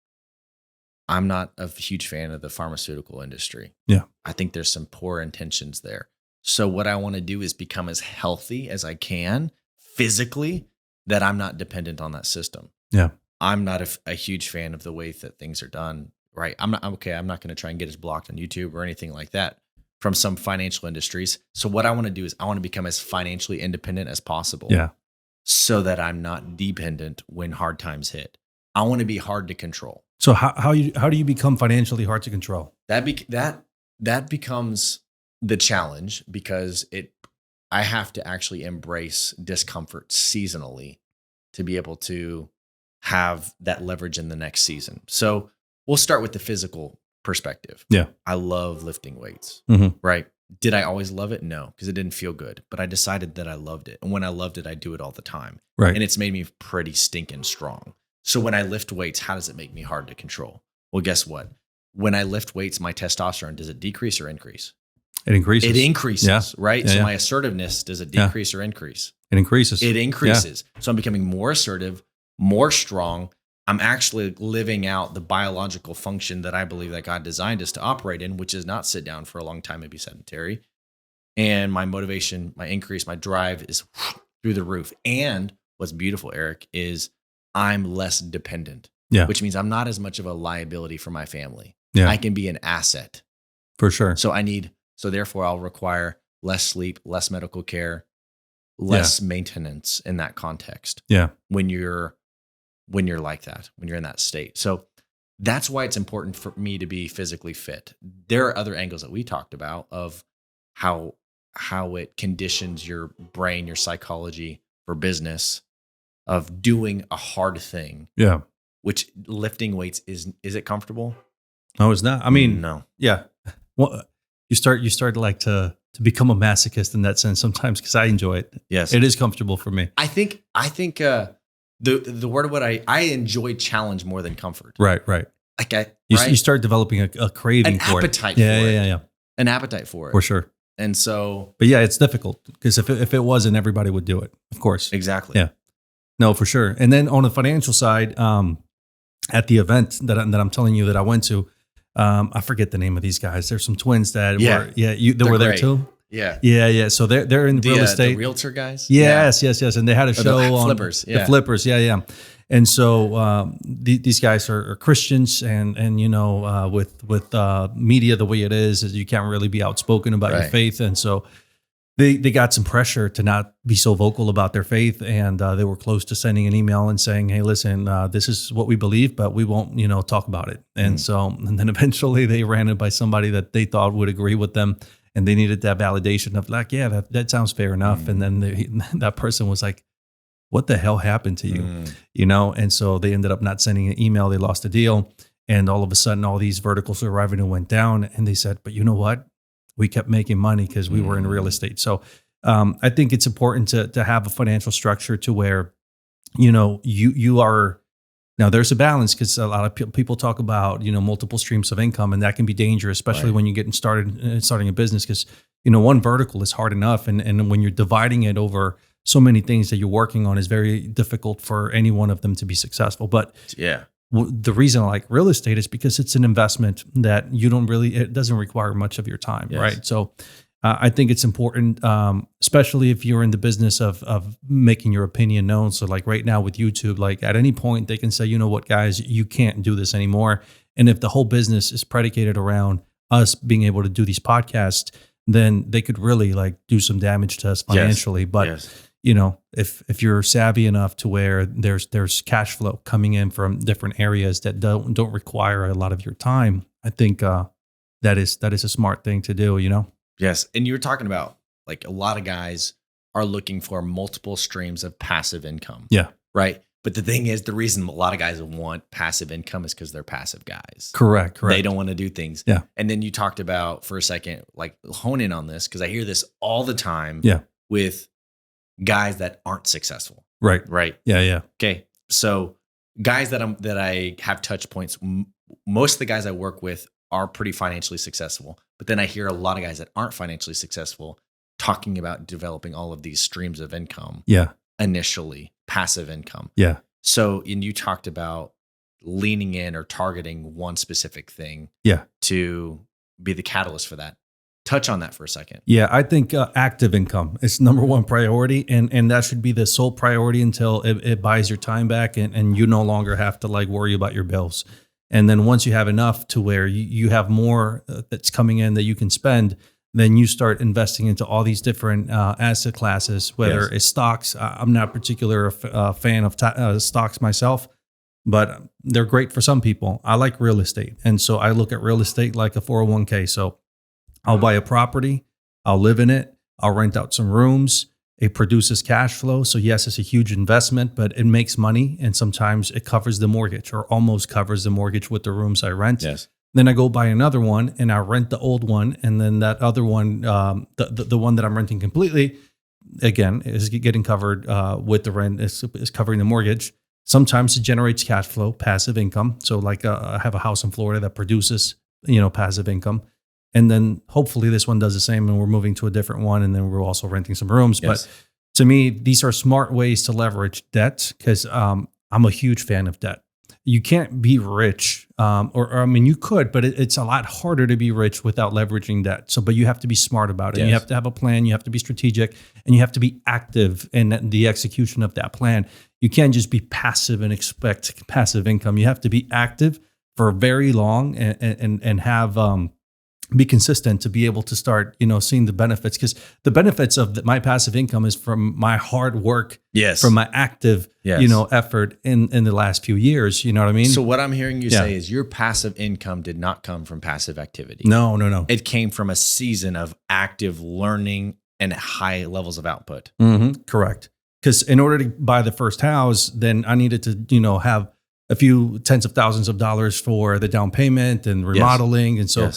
[SPEAKER 2] I'm not a huge fan of the pharmaceutical industry.
[SPEAKER 1] Yeah.
[SPEAKER 2] I think there's some poor intentions there. So what I want to do is become as healthy as I can physically, that I'm not dependent on that system.
[SPEAKER 1] Yeah.
[SPEAKER 2] I'm not a huge fan of the way that things are done, right? I'm not going to try and get us blocked on YouTube or anything like that from some financial industries. So what I want to do is I want to become as financially independent as possible.
[SPEAKER 1] Yeah.
[SPEAKER 2] So that I'm not dependent when hard times hit. I want to be hard to control.
[SPEAKER 1] So how do you become financially hard to control?
[SPEAKER 2] That becomes the challenge, because I have to actually embrace discomfort seasonally to be able to have that leverage in the next season. So we'll start with the physical perspective.
[SPEAKER 1] Yeah.
[SPEAKER 2] I love lifting weights,
[SPEAKER 1] Mm-hmm.
[SPEAKER 2] right? Did I always love it? No, because it didn't feel good, but I decided that I loved it. And when I loved it, I do it all the time.
[SPEAKER 1] Right.
[SPEAKER 2] And it's made me pretty stinking strong. So when I lift weights, how does it make me hard to control? Well, guess what? When I lift weights, my testosterone, does it decrease or increase?
[SPEAKER 1] It increases.
[SPEAKER 2] It increases,
[SPEAKER 1] Yeah.
[SPEAKER 2] right?
[SPEAKER 1] Yeah,
[SPEAKER 2] So
[SPEAKER 1] yeah.
[SPEAKER 2] my assertiveness, does it decrease or increase?
[SPEAKER 1] It increases.
[SPEAKER 2] It increases. So I'm becoming more assertive, more strong. I'm actually living out the biological function that I believe that God designed us to operate in, which is not sit down for a long time and be sedentary. And my motivation, my increase, my drive is through the roof. And what's beautiful, Eric, is I'm less dependent,
[SPEAKER 1] Yeah.
[SPEAKER 2] which means I'm not as much of a liability for my family.
[SPEAKER 1] Yeah.
[SPEAKER 2] I can be an asset.
[SPEAKER 1] For sure.
[SPEAKER 2] So therefore I'll require less sleep, less medical care, less maintenance in that context.
[SPEAKER 1] Yeah.
[SPEAKER 2] When you're like that, when you're in that state. So that's why it's important for me to be physically fit. There are other angles that we talked about of how it conditions your brain, your psychology for business. of doing a hard thing,
[SPEAKER 1] Yeah.
[SPEAKER 2] which lifting weights is it comfortable?
[SPEAKER 1] No, it's not. I mean,
[SPEAKER 2] no.
[SPEAKER 1] yeah. Well, you start like to become a masochist in that sense sometimes because I enjoy it.
[SPEAKER 2] Yes.
[SPEAKER 1] It is comfortable for me.
[SPEAKER 2] I think the word of what I enjoy challenge more than comfort.
[SPEAKER 1] Right.
[SPEAKER 2] Like
[SPEAKER 1] You start developing a craving
[SPEAKER 2] An
[SPEAKER 1] for
[SPEAKER 2] appetite
[SPEAKER 1] it.
[SPEAKER 2] for it.
[SPEAKER 1] Yeah.
[SPEAKER 2] An appetite for it.
[SPEAKER 1] For sure.
[SPEAKER 2] And so
[SPEAKER 1] But yeah, it's difficult because if it wasn't, everybody would do it. Of course.
[SPEAKER 2] exactly.
[SPEAKER 1] Yeah. No, for sure. And then on the financial side, at the event that I'm telling you that I went to, I forget the name of these guys. There's some twins that were
[SPEAKER 2] They're
[SPEAKER 1] there
[SPEAKER 2] great.
[SPEAKER 1] too.
[SPEAKER 2] Yeah.
[SPEAKER 1] So they're in real estate.
[SPEAKER 2] The realtor guys.
[SPEAKER 1] Yes. And they had a
[SPEAKER 2] Or the
[SPEAKER 1] show on
[SPEAKER 2] flippers.
[SPEAKER 1] the
[SPEAKER 2] Yeah.
[SPEAKER 1] flippers. Yeah. And so these guys are Christians, and with media the way it is you can't really be outspoken about your
[SPEAKER 2] Right.
[SPEAKER 1] faith, and so they got some pressure to not be so vocal about their faith, and they were close to sending an email and saying, "Hey, listen, this is what we believe, but we won't talk about it." And and then eventually they ran it by somebody that they thought would agree with them. And they needed that validation of like, yeah, that sounds fair enough. And then that person was like, what the hell happened to you? And so they ended up not sending an email. They lost the deal. And all of a sudden, all these verticals of revenue went down. And they said, but you know what? We kept making money because we were in real estate. So I think it's important to have a financial structure to where, you are. Now, there's a balance because a lot of people talk about, multiple streams of income, and that can be dangerous, especially when you're getting starting a business because, one vertical is hard enough. And when you're dividing it over so many things that you're working on is very difficult for any one of them to be successful. But the reason I like real estate is because it's an investment that it doesn't require much of your time, right? So I think it's important, especially if you're in the business of making your opinion known. So like right now with YouTube, like at any point they can say, you know what, guys, you can't do this anymore. And if the whole business is predicated around us being able to do these podcasts, then they could really like do some damage to us financially. But if you're savvy enough to where there's cash flow coming in from different areas that don't require a lot of your time, I think that is a smart thing to do,
[SPEAKER 2] Yes. And you were talking about like a lot of guys are looking for multiple streams of passive income.
[SPEAKER 1] Yeah.
[SPEAKER 2] Right. But the thing is, the reason a lot of guys want passive income is because they're passive guys.
[SPEAKER 1] Correct.
[SPEAKER 2] They don't want to do things.
[SPEAKER 1] Yeah.
[SPEAKER 2] And then you talked about for a second, like hone in on this because I hear this all the time with guys that aren't successful.
[SPEAKER 1] Right. Yeah.
[SPEAKER 2] Okay. So guys that I have touch points, most of the guys I work with are pretty financially successful. But then I hear a lot of guys that aren't financially successful talking about developing all of these streams of income.
[SPEAKER 1] Yeah.
[SPEAKER 2] Initially, passive income.
[SPEAKER 1] Yeah.
[SPEAKER 2] So, and you talked about leaning in or targeting one specific thing.
[SPEAKER 1] Yeah.
[SPEAKER 2] To be the catalyst for that. Touch on that for a second.
[SPEAKER 1] Yeah, I think active income is number one priority, and that should be the sole priority until it buys your time back, and you no longer have to like worry about your bills. And then once you have enough to where you have more that's coming in that you can spend, then you start investing into all these different asset classes, whether it's stocks. I'm not particular a fan of stocks myself, but they're great for some people. I like real estate. And so I look at real estate like a 401k. So I'll buy a property, I'll live in it, I'll rent out some rooms. It produces cash flow. So yes, it's a huge investment, but it makes money. And sometimes it covers the mortgage or almost covers the mortgage with the rooms I rent.
[SPEAKER 2] Yes.
[SPEAKER 1] Then I go buy another one and I rent the old one. And then that other one, the one that I'm renting completely, again, is getting covered with the rent, is covering the mortgage. Sometimes it generates cash flow, passive income. So like I have a house in Florida that produces, passive income. And then hopefully this one does the same and we're moving to a different one. And then we're also renting some rooms.
[SPEAKER 2] Yes.
[SPEAKER 1] But to me, these are smart ways to leverage debt because I'm a huge fan of debt. You can't be rich, or you could, but it's a lot harder to be rich without leveraging debt. So, but you have to be smart about it.
[SPEAKER 2] Yes.
[SPEAKER 1] You have to have a plan. You have to be strategic, and you have to be active in the execution of that plan. You can't just be passive and expect passive income. You have to be active for very long and have be consistent to be able to start, seeing the benefits, because the benefits of my passive income is from my hard work, from my active, effort in the last few years. You know what I mean?
[SPEAKER 2] So what I'm hearing you say is your passive income did not come from passive activity.
[SPEAKER 1] No.
[SPEAKER 2] It came from a season of active learning and high levels of output.
[SPEAKER 1] Mm-hmm. Correct. because in order to buy the first house, then I needed to, have a few tens of thousands of dollars for the down payment and remodeling. And so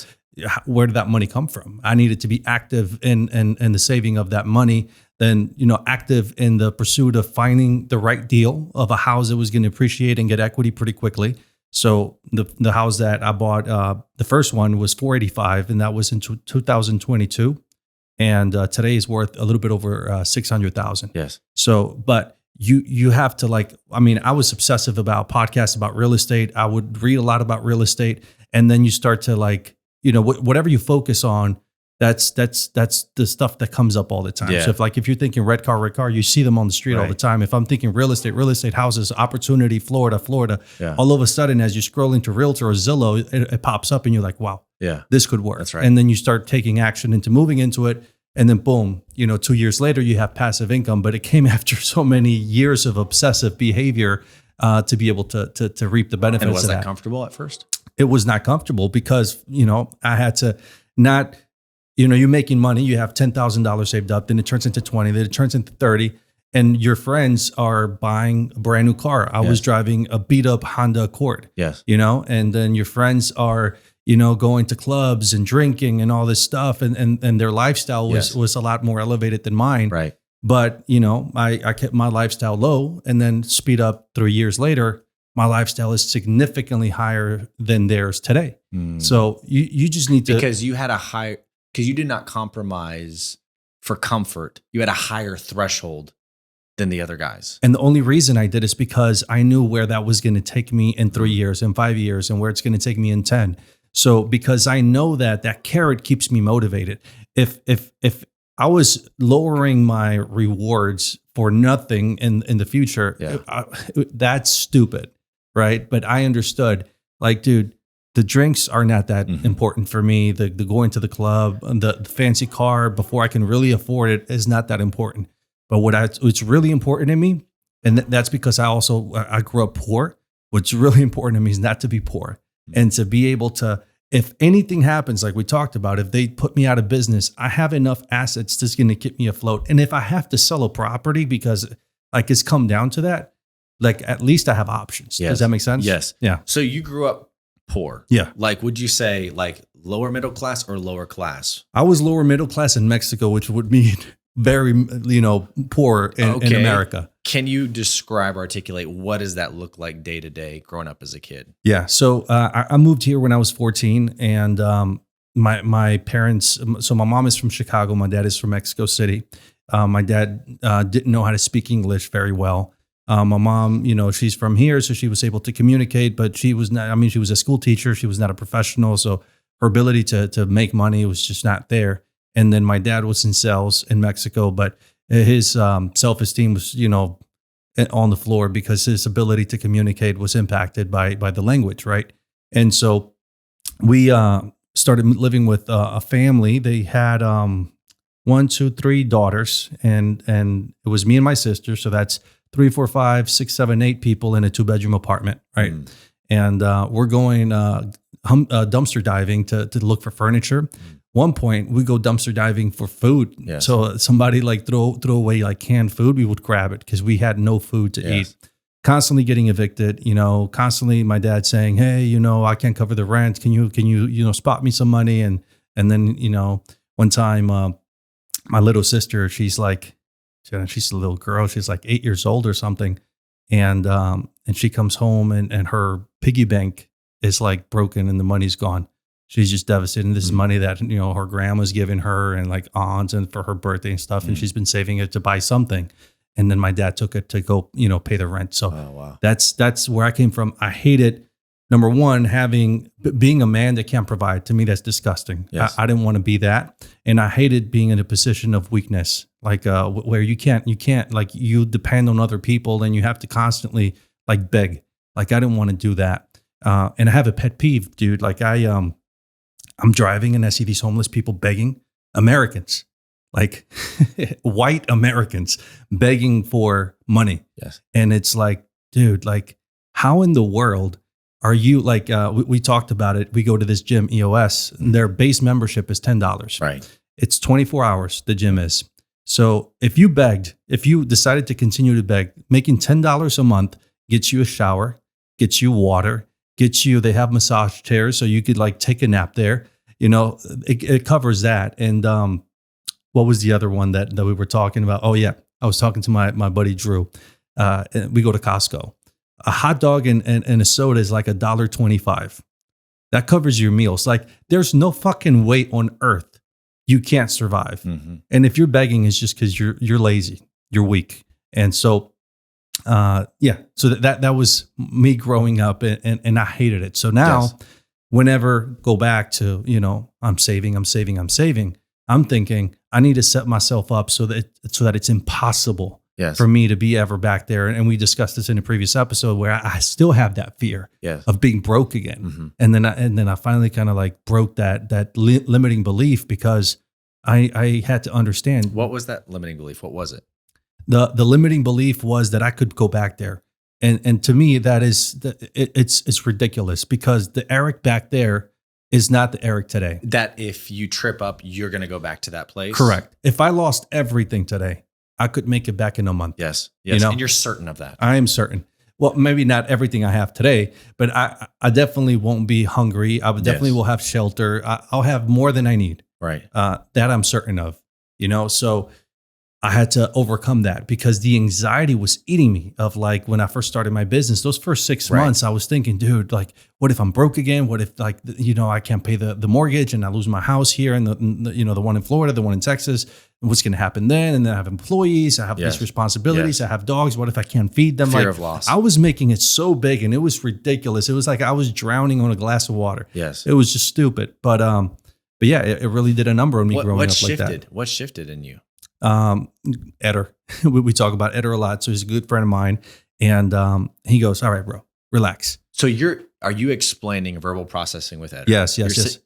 [SPEAKER 1] where did that money come from? I needed to be active in the saving of that money, then, active in the pursuit of finding the right deal of a house that was going to appreciate and get equity pretty quickly. So the house that I bought, the first one was $485, and that was in 2022. And today is worth a little bit over $600,000.
[SPEAKER 2] Yes.
[SPEAKER 1] So, but you have to I was obsessive about podcasts about real estate. I would read a lot about real estate, and then you start to whatever you focus on, that's the stuff that comes up all the time.
[SPEAKER 2] Yeah.
[SPEAKER 1] So if you're thinking red car, you see them on the street all the time. If I'm thinking real estate houses, opportunity, Florida, all of a sudden, as you scroll into Realtor or Zillow, it pops up and you're like, wow, this could work.
[SPEAKER 2] That's right.
[SPEAKER 1] And then you start taking action into moving into it. And then boom, 2 years later, you have passive income, but it came after so many years of obsessive behavior to be able to reap the benefits.
[SPEAKER 2] And was
[SPEAKER 1] of
[SPEAKER 2] that comfortable at first?
[SPEAKER 1] It was not comfortable because, I had to not, you're making money, you have $10,000 saved up, then it turns into 20, then it turns into 30, and your friends are buying a brand new car. I was driving a beat up Honda Accord, and then your friends are, going to clubs and drinking and all this stuff. And their lifestyle was a lot more elevated than mine.
[SPEAKER 2] Right.
[SPEAKER 1] But, I kept my lifestyle low, and then speed up 3 years later, my lifestyle is significantly higher than theirs today. So you just need to.
[SPEAKER 2] Because you did not compromise for comfort. You had a higher threshold than the other guys.
[SPEAKER 1] And the only reason I did is because I knew where that was going to take me in 3 years and 5 years and where it's going to take me in 10. So because I know that carrot keeps me motivated. If I was lowering my rewards for nothing in the future, that's stupid, right? But I understood, dude, the drinks are not that important for me. The going to the club, the fancy car before I can really afford it is not that important. But what's really important to me, and that's because I grew up poor. What's really important to me is not to be poor and to be able to, if anything happens, like we talked about, if they put me out of business, I have enough assets that's going to keep me afloat. And if I have to sell a property because it's come down to that, at least I have options.
[SPEAKER 2] Yes.
[SPEAKER 1] Does that make sense?
[SPEAKER 2] Yes.
[SPEAKER 1] Yeah.
[SPEAKER 2] So you grew up poor.
[SPEAKER 1] Yeah.
[SPEAKER 2] Would you say lower middle class or lower class?
[SPEAKER 1] I was lower middle class in Mexico, which would mean very, poor in America.
[SPEAKER 2] Can you articulate what does that look like day to day growing up as a kid?
[SPEAKER 1] Yeah. So I moved here when I was 14, and my parents. So my mom is from Chicago. My dad is from Mexico City. My dad didn't know how to speak English very well. My mom, she's from here, so she was able to communicate, but she was not. She was a school teacher. She was not a professional, so her ability to make money was just not there. And then my dad was in sales in Mexico, but his self-esteem was, on the floor because his ability to communicate was impacted by the language, right? And so we started living with a family. They had 1, 2, 3 daughters, and it was me and my sister. So that's 3, 4, 5, 6, 7, 8 people in a 2-bedroom apartment, right? And we're going dumpster diving to look for furniture. One point, we go dumpster diving for food.
[SPEAKER 2] Yes.
[SPEAKER 1] So somebody throw away canned food, we would grab it because we had no food to eat. Constantly getting evicted, constantly my dad saying, hey, I can't cover the rent. Can you spot me some money? And then, one time, my little sister, she's a little girl. She's 8 years old or something. And she comes home and her piggy bank is broken and the money's gone. She's just devastated. And this is money that, her grandma's giving her and aunts and for her birthday and stuff. And she's been saving it to buy something. And then my dad took it to go, pay the rent. So that's where I came from. I hated, number one, being a man that can't provide. To me, that's disgusting.
[SPEAKER 2] Yes.
[SPEAKER 1] I didn't want to be that. And I hated being in a position of weakness, where you can't, you depend on other people and you have to constantly beg. I didn't want to do that. And I have a pet peeve, dude. I'm driving and I see these homeless people begging, Americans, white Americans begging for money.
[SPEAKER 2] Yes.
[SPEAKER 1] And it's dude, how in the world are you we talked about it. We go to this gym, EOS, and their base membership is $10.
[SPEAKER 2] Right.
[SPEAKER 1] It's 24 hours. The gym is. So if you decided to continue to beg, making $10 a month gets you a shower, gets you water, they have massage chairs so you could like take a nap there. It covers that. And what was the other one that we were talking about? Oh yeah, I was talking to my buddy Drew. And we go to Costco. A hot dog and a soda is like $1.25. That covers your meals. Like there's no fucking way on earth you can't survive. Mm-hmm. And if you're begging, it's just because you're lazy, you're weak. And so, so that was me growing up, and I hated it. So now, whenever go back to I'm saving, I'm thinking I need to set myself up so that it's impossible for me to be ever back there. And we discussed this in a previous episode where I still have that fear of being broke again. Mm-hmm. And then I finally kind of like broke that limiting belief because I had to understand.
[SPEAKER 2] What was that limiting belief? What was it?
[SPEAKER 1] The limiting belief was that I could go back there. And to me, that is, it's ridiculous because the Erick back there is not the Erick today.
[SPEAKER 2] That if you trip up, you're going to go back to that place?
[SPEAKER 1] Correct. If I lost everything today, I could make it back in a month.
[SPEAKER 2] Yes. And you're certain of that.
[SPEAKER 1] I am certain. Well, maybe not everything I have today, but I definitely won't be hungry. I definitely will have shelter. I'll have more than I need.
[SPEAKER 2] Right.
[SPEAKER 1] That I'm certain of, so I had to overcome that because the anxiety was eating me of like when I first started my business, those first 6 months, I was thinking, dude, like, what if I'm broke again? What if like, I can't pay the mortgage and I lose my house here and the one in Florida, the one in Texas, and what's going to happen then? And then I have employees, I have these responsibilities, I have dogs. What if I can't feed them?
[SPEAKER 2] Fear of loss.
[SPEAKER 1] I was making it so big and it was ridiculous. It was like I was drowning on a glass of water.
[SPEAKER 2] Yes.
[SPEAKER 1] It was just stupid. But yeah, it really did a number on me growing up like that.
[SPEAKER 2] What shifted in you?
[SPEAKER 1] Eder. We talk about Eder a lot. So he's a good friend of mine. And he goes, all right, bro, relax.
[SPEAKER 2] So are you explaining verbal processing with Eder?
[SPEAKER 1] Yes.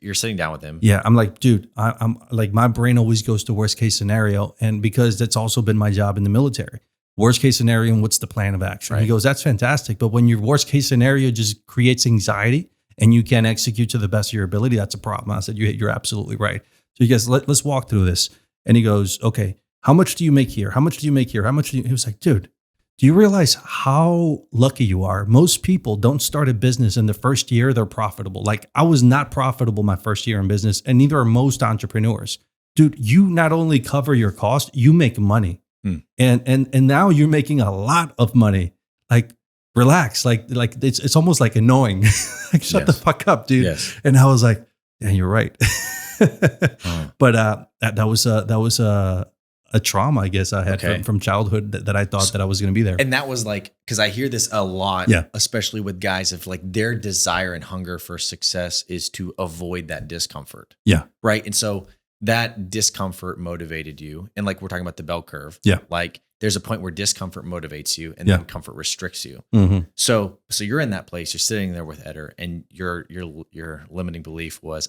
[SPEAKER 2] You're sitting down with him.
[SPEAKER 1] Yeah. I'm like, dude, I'm like, my brain always goes to worst case scenario. And because that's also been my job in the military. Worst case scenario, and what's the plan of action? Right. He goes, that's fantastic. But when your worst case scenario just creates anxiety and you can't execute to the best of your ability, that's a problem. I said, you're absolutely right. So he goes, let's walk through this. And he goes, okay, how much do you make here? How much do you make here? How much do you? He was like, dude, do you realize how lucky you are? Most people don't start a business in the first year they're profitable. Like I was not profitable my first year in business, and neither are most entrepreneurs. Dude, you not only cover your cost, you make money. And now you're making a lot of money. Like relax. Like it's almost like annoying. Like shut the fuck up, dude.
[SPEAKER 2] Yes.
[SPEAKER 1] And I was like, yeah, you're right. But that was a trauma, I guess I had from childhood that I thought that I was going to be there.
[SPEAKER 2] And that was like, because I hear this a lot, especially with guys, of like their desire and hunger for success is to avoid that discomfort.
[SPEAKER 1] Yeah.
[SPEAKER 2] Right. And so that discomfort motivated you. And like we're talking about the bell curve.
[SPEAKER 1] Yeah.
[SPEAKER 2] Like there's a point where discomfort motivates you and then comfort restricts you.
[SPEAKER 1] Mm-hmm.
[SPEAKER 2] So you're in that place, you're sitting there with Eder, and your limiting belief was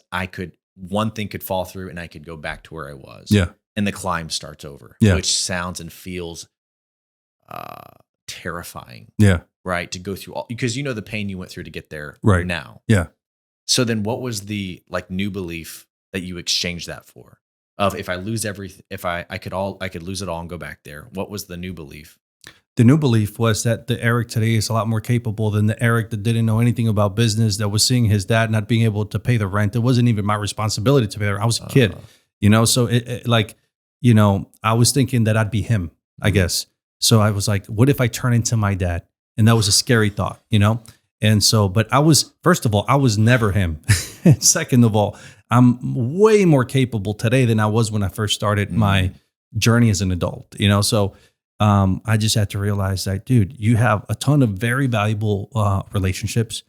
[SPEAKER 2] one thing could fall through and I could go back to where I was.
[SPEAKER 1] Yeah.
[SPEAKER 2] And the climb starts over, which sounds and feels terrifying.
[SPEAKER 1] Yeah.
[SPEAKER 2] Right. To go through all, because the pain you went through to get there now.
[SPEAKER 1] Yeah.
[SPEAKER 2] So then what was the like new belief that you exchanged that for? Of if I lose everything, if I could lose it all and go back there. What was the new belief?
[SPEAKER 1] The new belief was that the Erick today is a lot more capable than the Erick that didn't know anything about business, that was seeing his dad not being able to pay the rent. It wasn't even my responsibility to pay the rent. I was a kid, so I was thinking that I'd be him, I guess. So I was like, what if I turn into my dad? And that was a scary thought, And so, but first of all, I was never him. And second of all, I'm way more capable today than I was when I first started my journey as an adult, So I just had to realize that, dude, you have a ton of very valuable relationships,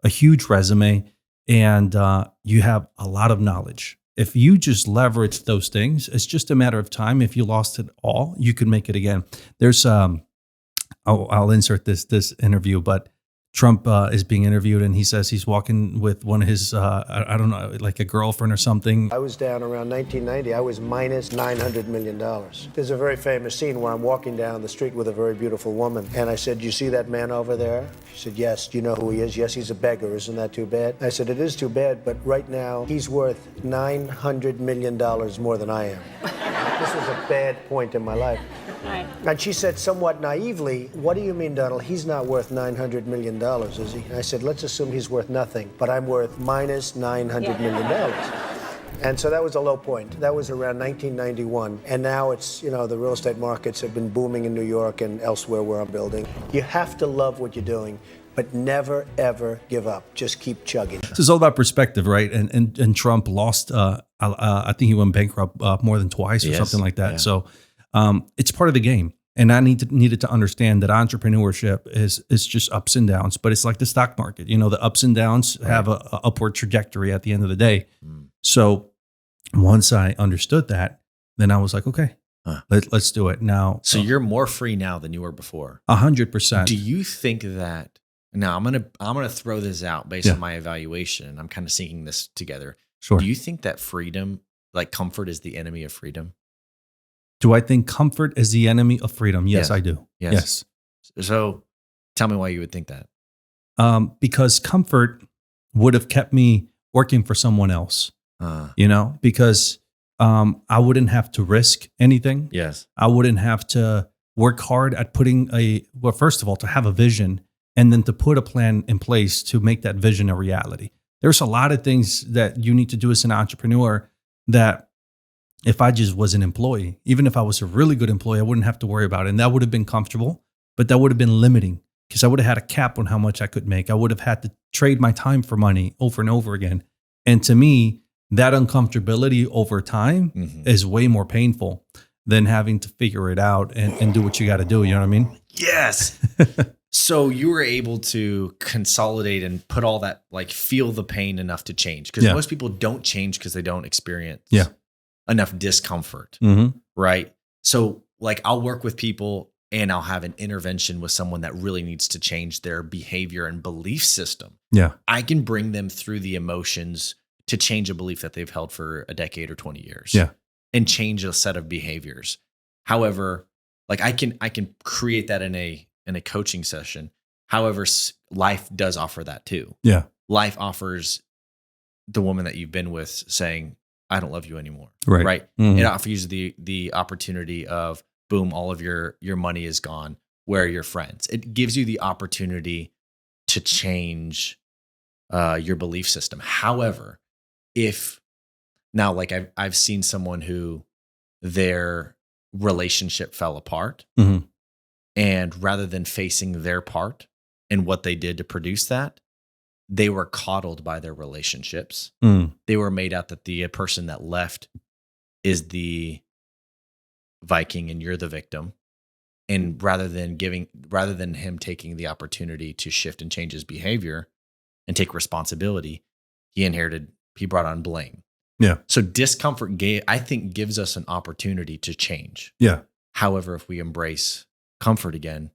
[SPEAKER 1] a huge resume, and you have a lot of knowledge. If you just leverage those things, it's just a matter of time. If you lost it all, you could make it again. There's, I'll insert this interview, but Trump is being interviewed, and he says he's walking with one of his, I don't know, like a girlfriend or something.
[SPEAKER 6] I was down around 1990. I was minus $900 million. There's a very famous scene where I'm walking down the street with a very beautiful woman, and I said, "You see that man over there?" She said, "Yes." "Do you know who he is?" "Yes, he's a beggar. Isn't that too bad?" I said, "It is too bad, but right now he's worth $900 million more than I am." This was a bad point in my life.
[SPEAKER 7] Right.
[SPEAKER 6] And she said somewhat naively, what do you mean, Donald? He's not worth $900 million, is he? And I said, let's assume he's worth nothing, but I'm worth minus $900 million. And so that was a low point. That was around 1991. And now it's, the real estate markets have been booming in New York and elsewhere where I'm building. You have to love what you're doing, but never, ever give up. Just keep chugging.
[SPEAKER 1] So it's all about perspective, right? And Trump lost, I think he went bankrupt more than twice or something like that. Yeah. So it's part of the game. And I needed to understand that entrepreneurship is just ups and downs, but it's like the stock market. The ups and downs have a upward trajectory at the end of the day. So once I understood that, then I was like, okay, let's do it now.
[SPEAKER 2] So you're more free now than you were before.
[SPEAKER 1] 100%.
[SPEAKER 2] Do you think that? Now I'm gonna throw this out based on my evaluation. I'm kind of seeing this together.
[SPEAKER 1] Sure.
[SPEAKER 2] Do you think that freedom, like comfort, is the enemy of freedom?
[SPEAKER 1] Do I think comfort is the enemy of freedom? Yes, I do. Yes.
[SPEAKER 2] So tell me why you would think that.
[SPEAKER 1] Because comfort would have kept me working for someone else. Because I wouldn't have to risk anything.
[SPEAKER 2] Yes.
[SPEAKER 1] I wouldn't have to work hard at first of all, to have a vision and then to put a plan in place to make that vision a reality. There's a lot of things that you need to do as an entrepreneur that if I just was an employee, even if I was a really good employee, I wouldn't have to worry about it. And that would have been comfortable, but that would have been limiting because I would have had a cap on how much I could make. I would have had to trade my time for money over and over again. And to me, that uncomfortability over time is way more painful than having to figure it out and do what you got to do. You know what I mean?
[SPEAKER 2] Yes. So you were able to consolidate and put all that, like feel the pain enough to change. Because most people don't change because they don't experience enough discomfort. Right. So like I'll work with people and I'll have an intervention with someone that really needs to change their behavior and belief system.
[SPEAKER 1] Yeah.
[SPEAKER 2] I can bring them through the emotions to change a belief that they've held for a decade or 20 years.
[SPEAKER 1] Yeah.
[SPEAKER 2] And change a set of behaviors. However, like I can create that in a coaching session. However, life does offer that too.
[SPEAKER 1] Yeah.
[SPEAKER 2] Life offers the woman that you've been with saying, I don't love you anymore.
[SPEAKER 1] Right.
[SPEAKER 2] Right.
[SPEAKER 1] Mm-hmm.
[SPEAKER 2] It offers you the opportunity of boom, all of your money is gone. Where are your friends? It gives you the opportunity to change your belief system. However, if now, like I've seen someone who their relationship fell apart, and rather than facing their part and what they did to produce that, they were coddled by their relationships. They were made out that the person that left is the Viking and you're the victim. And rather than him taking the opportunity to shift and change his behavior and take responsibility, he brought on blame.
[SPEAKER 1] Yeah.
[SPEAKER 2] So discomfort, I think, gives us an opportunity to change.
[SPEAKER 1] Yeah.
[SPEAKER 2] However, if we embrace comfort again,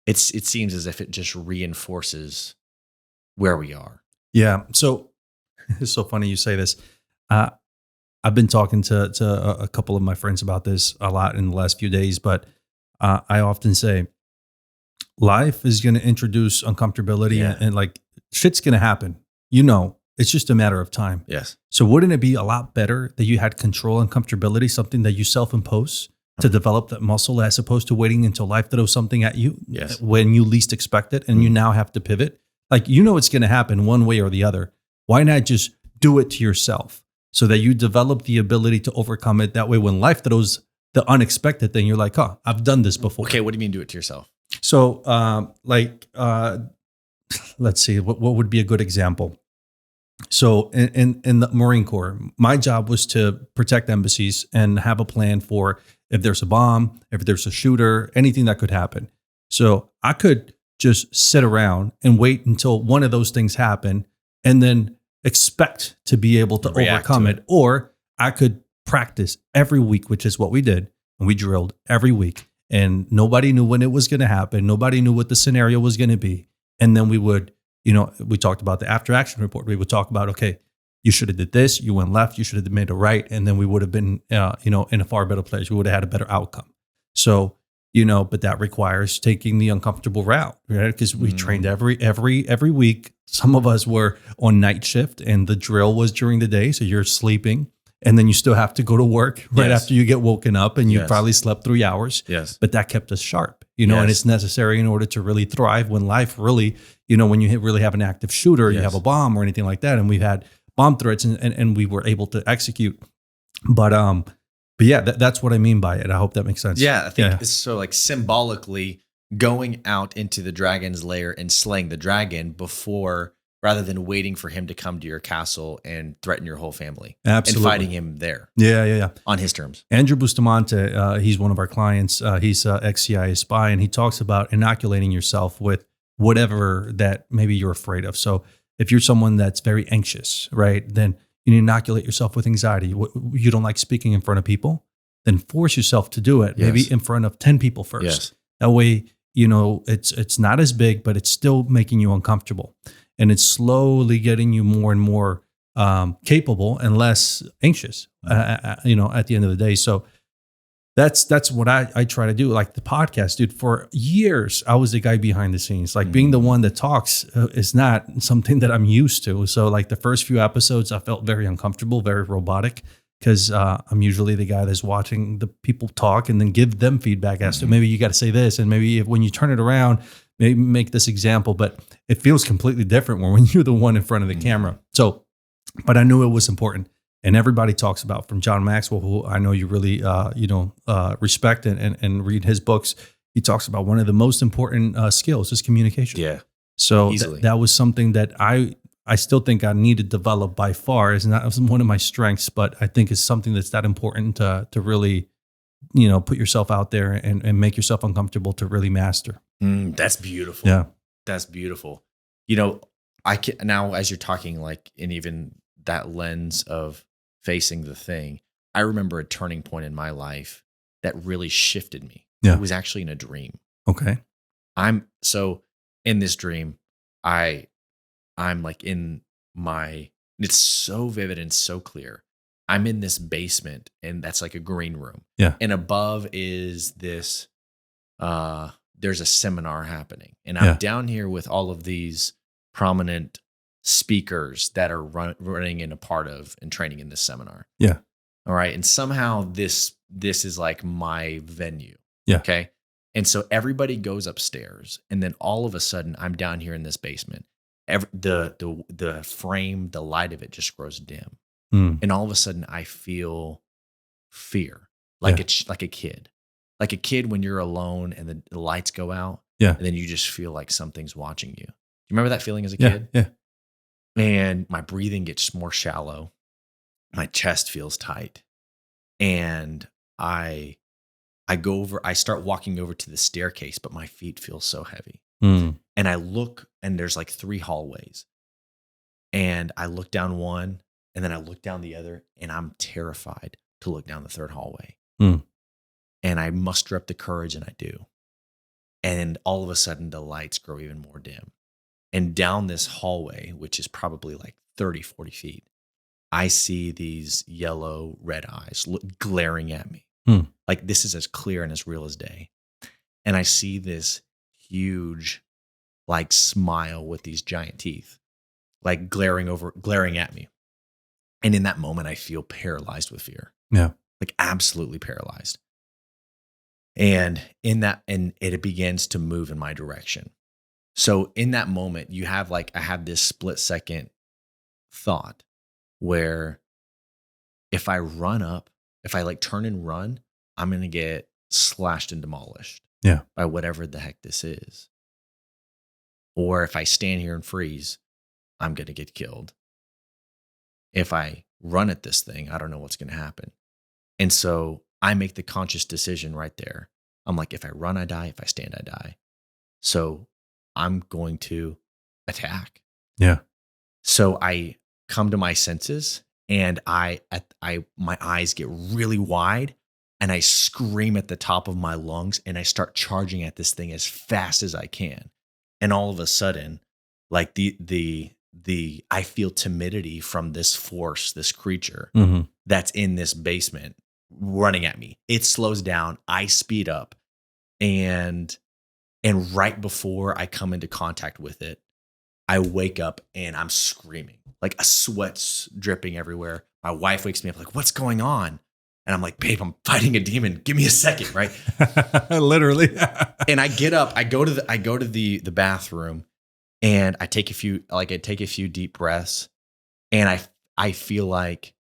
[SPEAKER 2] it seems as if it just reinforces where we are.
[SPEAKER 1] Yeah. So it's so funny you say this. I've been talking to a couple of my friends about this a lot in the last few days, but I often say life is going to introduce uncomfortability and like shit's going to happen. It's just a matter of time.
[SPEAKER 2] Yes.
[SPEAKER 1] So wouldn't it be a lot better that you had control and comfortability, something that you self-impose to develop that muscle as opposed to waiting until life throws something at you when you least expect it and you now have to pivot? Like, it's going to happen one way or the other. Why not just do it to yourself so that you develop the ability to overcome it? That way, when life throws the unexpected thing, you're like, I've done this before.
[SPEAKER 2] Okay, what do you mean do it to yourself?
[SPEAKER 1] So let's see, what would be a good example? So in the Marine Corps, my job was to protect embassies and have a plan for if there's a bomb, if there's a shooter, anything that could happen. So I could just sit around and wait until one of those things happen and then expect to be able to overcome it. Or I could practice every week, which is what we did. And we drilled every week and nobody knew when it was going to happen. Nobody knew what the scenario was going to be. And then we would, we talked about the after action report. We would talk about, okay, you should have did this. You went left. You should have made a right. And then we would have been, in a far better place. We would have had a better outcome. So, but that requires taking the uncomfortable route, right? Because we trained every week. Some of us were on night shift and the drill was during the day. So you're sleeping And then you still have to go to work right
[SPEAKER 2] Yes.
[SPEAKER 1] after you get woken up, and you
[SPEAKER 2] Yes.
[SPEAKER 1] probably slept 3 hours.
[SPEAKER 2] Yes.
[SPEAKER 1] But that kept us sharp, and
[SPEAKER 2] Yes.
[SPEAKER 1] it's necessary in order to really thrive when life really, when you really have an active shooter, you
[SPEAKER 2] Yes.
[SPEAKER 1] have a bomb or anything like that. And we've had bomb threats, and we were able to execute. But yeah, that's what I mean by it. I hope that makes sense.
[SPEAKER 2] Yeah, I think it's so like symbolically going out into the dragon's lair and slaying the dragon rather than waiting for him to come to your castle and threaten your whole family.
[SPEAKER 1] Absolutely.
[SPEAKER 2] And fighting him there.
[SPEAKER 1] Yeah.
[SPEAKER 2] On his terms.
[SPEAKER 1] Andrew Bustamante, he's one of our clients. He's an ex-CIA spy, and he talks about inoculating yourself with whatever that maybe you're afraid of. So if you're someone that's very anxious, right, then you inoculate yourself with anxiety. You don't like speaking in front of people, then force yourself to do it, maybe in front of 10 people first.
[SPEAKER 2] Yes.
[SPEAKER 1] That way, it's not as big, but it's still making you uncomfortable. And it's slowly getting you more and more capable and less anxious, at the end of the day. So that's what I try to do. Like the podcast, dude, for years, I was the guy behind the scenes. Like being the one that talks is not something that I'm used to. So like the first few episodes, I felt very uncomfortable, very robotic, because I'm usually the guy that's watching the people talk and then give them feedback as to maybe you got to say this. And maybe when you turn it around, maybe make this example, but it feels completely different when you're the one in front of the camera. So, but I knew it was important. And everybody talks about, from John Maxwell, who I know you really, respect and read his books. He talks about one of the most important skills is communication.
[SPEAKER 2] Yeah.
[SPEAKER 1] So
[SPEAKER 2] Easily.
[SPEAKER 1] that was something that I still think I need to develop by far. It's not one of my strengths, but I think it's something that's that important to really, put yourself out there and make yourself uncomfortable to really master.
[SPEAKER 2] That's beautiful.
[SPEAKER 1] Yeah.
[SPEAKER 2] That's beautiful. I can now, as you're talking, like, in even that lens of facing the thing, I remember a turning point in my life that really shifted me.
[SPEAKER 1] Yeah.
[SPEAKER 2] It was actually in a dream.
[SPEAKER 1] Okay.
[SPEAKER 2] So in this dream, I'm like it's so vivid and so clear. I'm in this basement, and that's like a green room.
[SPEAKER 1] Yeah.
[SPEAKER 2] And above is this, there's a seminar happening, and I'm down here with all of these prominent speakers that are running in a part of and training in this seminar.
[SPEAKER 1] Yeah.
[SPEAKER 2] All right. And somehow this is like my venue.
[SPEAKER 1] Yeah.
[SPEAKER 2] Okay. And so everybody goes upstairs, and then all of a sudden I'm down here in this basement. The frame, the light of it just grows dim. And all of a sudden I feel fear, like a kid when you're alone and the lights go out.
[SPEAKER 1] Yeah.
[SPEAKER 2] And then you just feel like something's watching you. Do you remember that feeling as a kid?
[SPEAKER 1] Yeah.
[SPEAKER 2] And my breathing gets more shallow. My chest feels tight. And I start walking over to the staircase, but my feet feel so heavy. And I look, and there's like 3 hallways. And I look down one, and then I look down the other, and I'm terrified to look down the 3rd hallway. And I muster up the courage, and I do. And all of a sudden, the lights grow even more dim. And down this hallway, which is probably like 30, 40 feet, I see these yellow, red eyes glaring at me. Like, this is as clear and as real as day. And I see this huge, like, smile with these giant teeth, like glaring at me. And in that moment, I feel paralyzed with fear.
[SPEAKER 1] Yeah.
[SPEAKER 2] Like, absolutely paralyzed. And it begins to move in my direction. So in that moment, I have this split second thought where if I turn and run, I'm going to get slashed and demolished by whatever the heck this is. Or if I stand here and freeze, I'm going to get killed. If I run at this thing, I don't know what's going to happen. And so I make the conscious decision right there. I'm like, if I run, I die. If I stand, I die. So I'm going to attack.
[SPEAKER 1] Yeah.
[SPEAKER 2] So I come to my senses, and my eyes get really wide, and I scream at the top of my lungs, and I start charging at this thing as fast as I can. And all of a sudden, like I feel timidity from this force, this creature that's in this basement running at me. It slows down. I speed up, and right before I come into contact with it, I wake up and I'm screaming, like a sweat's dripping everywhere. My wife wakes me up like, what's going on? And I'm like, babe, I'm fighting a demon. Give me a second, right?
[SPEAKER 1] Literally.
[SPEAKER 2] And I get up, I go to the bathroom, and I take a few deep breaths, and I feel like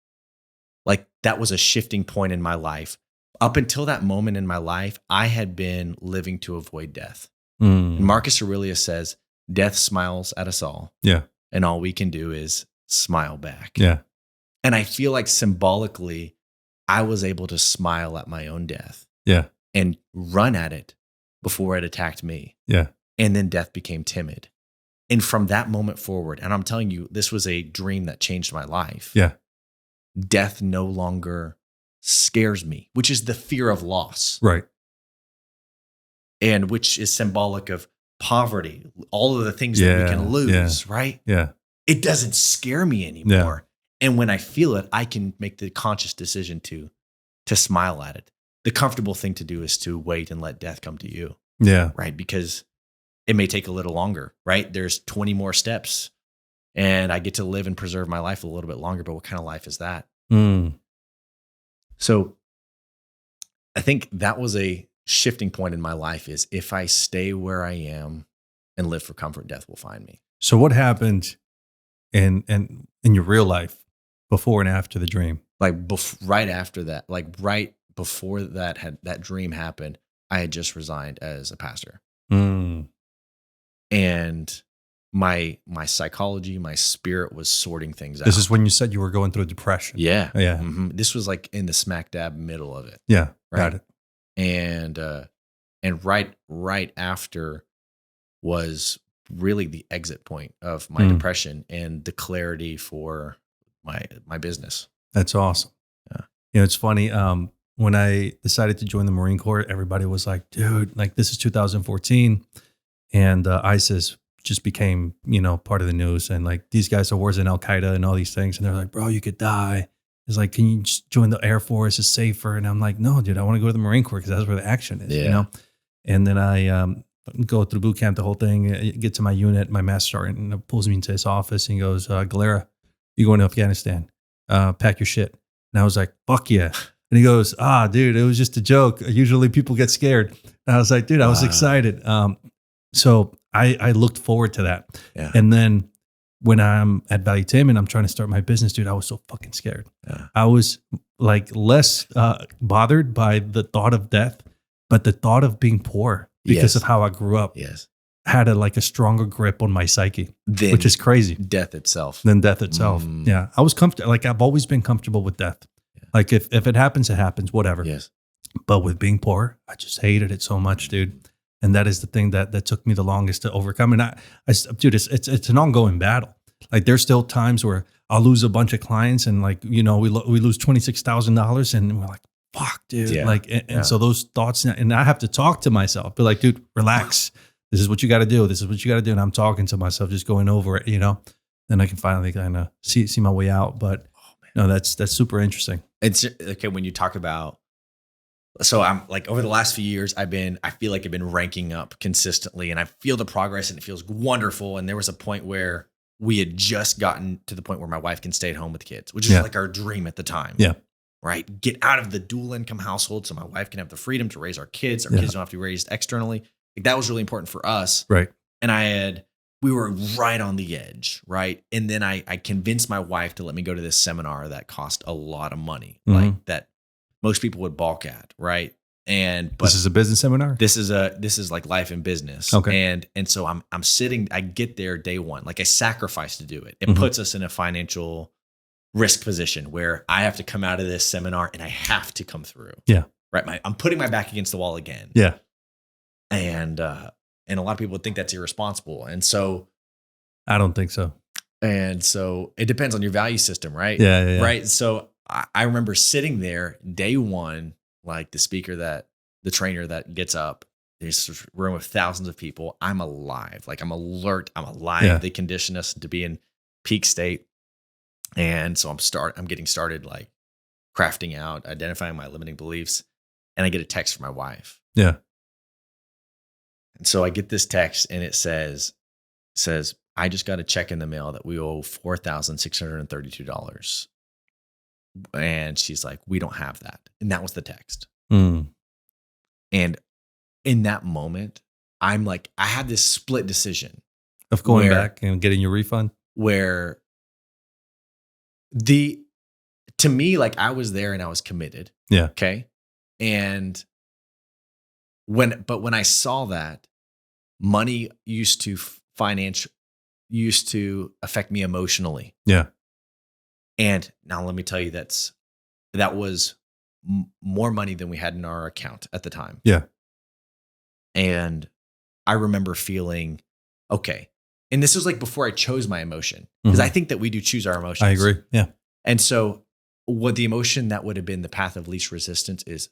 [SPEAKER 2] that was a shifting point in my life. Up until that moment in my life, I had been living to avoid death. And Marcus Aurelius says, death smiles at us all.
[SPEAKER 1] Yeah.
[SPEAKER 2] And all we can do is smile back.
[SPEAKER 1] Yeah.
[SPEAKER 2] And I feel like symbolically, I was able to smile at my own death.
[SPEAKER 1] Yeah.
[SPEAKER 2] And run at it before it attacked me.
[SPEAKER 1] Yeah.
[SPEAKER 2] And then death became timid. And from that moment forward, and I'm telling you, this was a dream that changed my life.
[SPEAKER 1] Yeah.
[SPEAKER 2] Death no longer scares me, which is the fear of loss.
[SPEAKER 1] Right.
[SPEAKER 2] And which is symbolic of poverty, all of the things that we can lose, right?
[SPEAKER 1] Yeah.
[SPEAKER 2] It doesn't scare me anymore. And when I feel it, I can make the conscious decision to smile at it. The comfortable thing to do is to wait and let death come to you.
[SPEAKER 1] Yeah.
[SPEAKER 2] Right. Because it may take a little longer, right? There's 20 more steps and I get to live and preserve my life a little bit longer. But what kind of life is that? So I think that was a shifting point in my life, is if I stay where I am and live for comfort, death will find me.
[SPEAKER 1] So what happened in your real life before and after the dream?
[SPEAKER 2] Like right after that, like right before that dream happened, I had just resigned as a pastor. And my psychology, my spirit was sorting things out.
[SPEAKER 1] This is when you said you were going through depression.
[SPEAKER 2] Yeah.
[SPEAKER 1] Yeah.
[SPEAKER 2] Mm-hmm. This was like in the smack dab middle of it.
[SPEAKER 1] Yeah.
[SPEAKER 2] Right.
[SPEAKER 1] Got it.
[SPEAKER 2] And right after was really the exit point of my depression and the clarity for my business.
[SPEAKER 1] That's awesome.
[SPEAKER 2] Yeah.
[SPEAKER 1] You know, it's funny. When I decided to join the Marine Corps, everybody was like, dude, like this is 2014. And ISIS just became, part of the news. And like, these guys are worse than Al Qaeda and all these things. And they're like, bro, you could die. It's like, can you just join the Air Force? It's safer. And I'm like, no, dude, I want to go to the Marine Corps because that's where the action is, And then I go through boot camp, the whole thing, get to my unit, my master sergeant pulls me into his office and he goes, Galera, you going to Afghanistan, pack your shit. And I was like, fuck yeah. And he goes, dude, it was just a joke. Usually people get scared. And I was like, dude, I was excited. So I looked forward to that.
[SPEAKER 2] Yeah.
[SPEAKER 1] And then when I'm at Valuetainment, I'm trying to start my business, dude, I was so fucking scared.
[SPEAKER 2] Yeah.
[SPEAKER 1] I was like less bothered by the thought of death, but the thought of being poor because of how I grew up had a stronger grip on my psyche, which is crazy.
[SPEAKER 2] Death itself.
[SPEAKER 1] Than death itself. Yeah. I was comfortable. Like I've always been comfortable with death. Yeah. Like if it happens, it happens, whatever.
[SPEAKER 2] Yes.
[SPEAKER 1] But with being poor, I just hated it so much, dude. And that is the thing that took me the longest to overcome. And dude, it's an ongoing battle. Like there's still times where I'll lose a bunch of clients and like, we lose $26,000 and we're like, fuck, dude.
[SPEAKER 2] Yeah.
[SPEAKER 1] Like, and so those thoughts, and I have to talk to myself, be like, dude, relax. This is what you got to do. This is what you got to do. And I'm talking to myself, just going over it, then I can finally kind of see my way out. But no, that's super interesting.
[SPEAKER 2] It's okay. When you talk about, so I'm like over the last few years, I feel like I've been ranking up consistently and I feel the progress and it feels wonderful. And there was a point where we had just gotten to the point where my wife can stay at home with kids, which is like our dream at the time.
[SPEAKER 1] Yeah.
[SPEAKER 2] Right. Get out of the dual income household so my wife can have the freedom to raise our kids. Our kids don't have to be raised externally. Like that was really important for us.
[SPEAKER 1] Right.
[SPEAKER 2] And we were right on the edge. Right. And then I convinced my wife to let me go to this seminar that cost a lot of money, like that most people would balk at. Right. But
[SPEAKER 1] this is a business seminar?
[SPEAKER 2] This is like life and business.
[SPEAKER 1] Okay.
[SPEAKER 2] And so I'm sitting, I get there day one, like I sacrifice to do it. It puts us in a financial risk position where I have to come out of this seminar and I have to come through.
[SPEAKER 1] Yeah.
[SPEAKER 2] Right. I'm putting my back against the wall again.
[SPEAKER 1] Yeah.
[SPEAKER 2] And a lot of people would think that's irresponsible. And so
[SPEAKER 1] I don't think so.
[SPEAKER 2] And so it depends on your value system, right?
[SPEAKER 1] Yeah.
[SPEAKER 2] Right. So I remember sitting there day one, like the trainer that gets up, there's a room of thousands of people. I'm alive. Like I'm alert. I'm alive.
[SPEAKER 1] Yeah.
[SPEAKER 2] They condition us to be in peak state. And so I'm getting started, like crafting out, identifying my limiting beliefs. And I get a text from my wife.
[SPEAKER 1] Yeah.
[SPEAKER 2] And so I get this text and it says, I just got a check in the mail that we owe $4,632. And she's like, we don't have that. And that was the text.
[SPEAKER 1] Mm.
[SPEAKER 2] And in that moment, I'm like, I had this split decision
[SPEAKER 1] Of going
[SPEAKER 2] Where-
[SPEAKER 1] back and getting your refund.
[SPEAKER 2] where to me, like I was there and I was committed.
[SPEAKER 1] Yeah.
[SPEAKER 2] Okay. And when I saw that money used to affect me emotionally.
[SPEAKER 1] Yeah.
[SPEAKER 2] And now let me tell you, that was more money than we had in our account at the time.
[SPEAKER 1] Yeah.
[SPEAKER 2] And I remember feeling, okay. And this was like before I chose my emotion, because I think that we do choose our emotions.
[SPEAKER 1] I agree. Yeah.
[SPEAKER 2] And so what the emotion that would have been the path of least resistance is,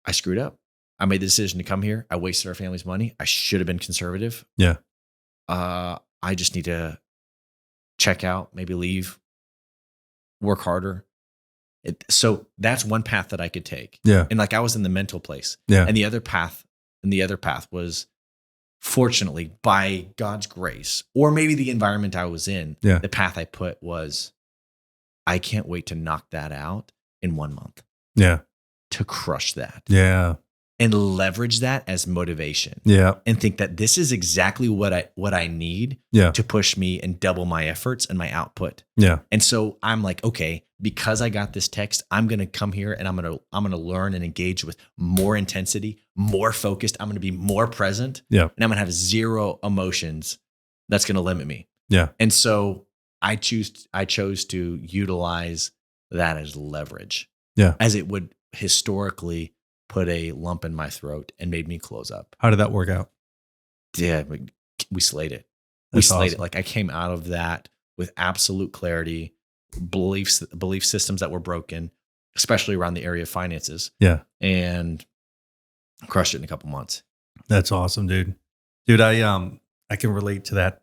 [SPEAKER 2] I screwed up. I made the decision to come here. I wasted our family's money. I should have been conservative.
[SPEAKER 1] Yeah.
[SPEAKER 2] I just need to check out, maybe leave, work harder. So that's one path that I could take.
[SPEAKER 1] Yeah.
[SPEAKER 2] And like I was in the mental place.
[SPEAKER 1] Yeah.
[SPEAKER 2] And the other path was, fortunately, by God's grace, or maybe the environment I was in,
[SPEAKER 1] Yeah.
[SPEAKER 2] the path I put was, I can't wait to knock that out in 1 month,
[SPEAKER 1] Yeah.
[SPEAKER 2] to crush that
[SPEAKER 1] Yeah.
[SPEAKER 2] and leverage that as motivation.
[SPEAKER 1] Yeah.
[SPEAKER 2] And think that this is exactly what I need
[SPEAKER 1] Yeah.
[SPEAKER 2] to push me and double my efforts and my output.
[SPEAKER 1] Yeah.
[SPEAKER 2] And so I'm like, okay, because I got this text, I'm going to come here and I'm going to learn and engage with more intensity, more focused. I'm going to be more present.
[SPEAKER 1] Yeah.
[SPEAKER 2] And I'm going to have zero emotions that's going to limit me.
[SPEAKER 1] Yeah.
[SPEAKER 2] And so I chose to utilize that as leverage.
[SPEAKER 1] Yeah.
[SPEAKER 2] As it would historically put a lump in my throat and made me close up.
[SPEAKER 1] How did that work out?
[SPEAKER 2] Yeah, we slayed it. We
[SPEAKER 1] That's
[SPEAKER 2] slayed it.
[SPEAKER 1] awesome.
[SPEAKER 2] Like I came out of that with absolute clarity, belief systems that were broken, especially around the area of finances,
[SPEAKER 1] Yeah.
[SPEAKER 2] and crushed it in a couple months.
[SPEAKER 1] That's awesome, dude. Dude, I can relate to that.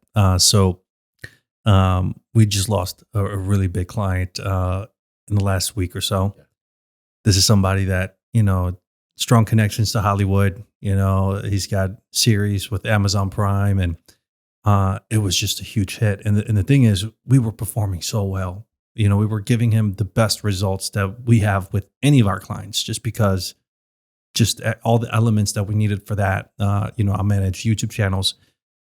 [SPEAKER 1] We just lost a really big client in the last week or so.
[SPEAKER 2] Yeah.
[SPEAKER 1] This is somebody that, strong connections to Hollywood. He's got series with Amazon Prime, and it was just a huge hit. And the thing is, we were performing so well. We were giving him the best results that we have with any of our clients, just because all the elements that we needed for that. I manage YouTube channels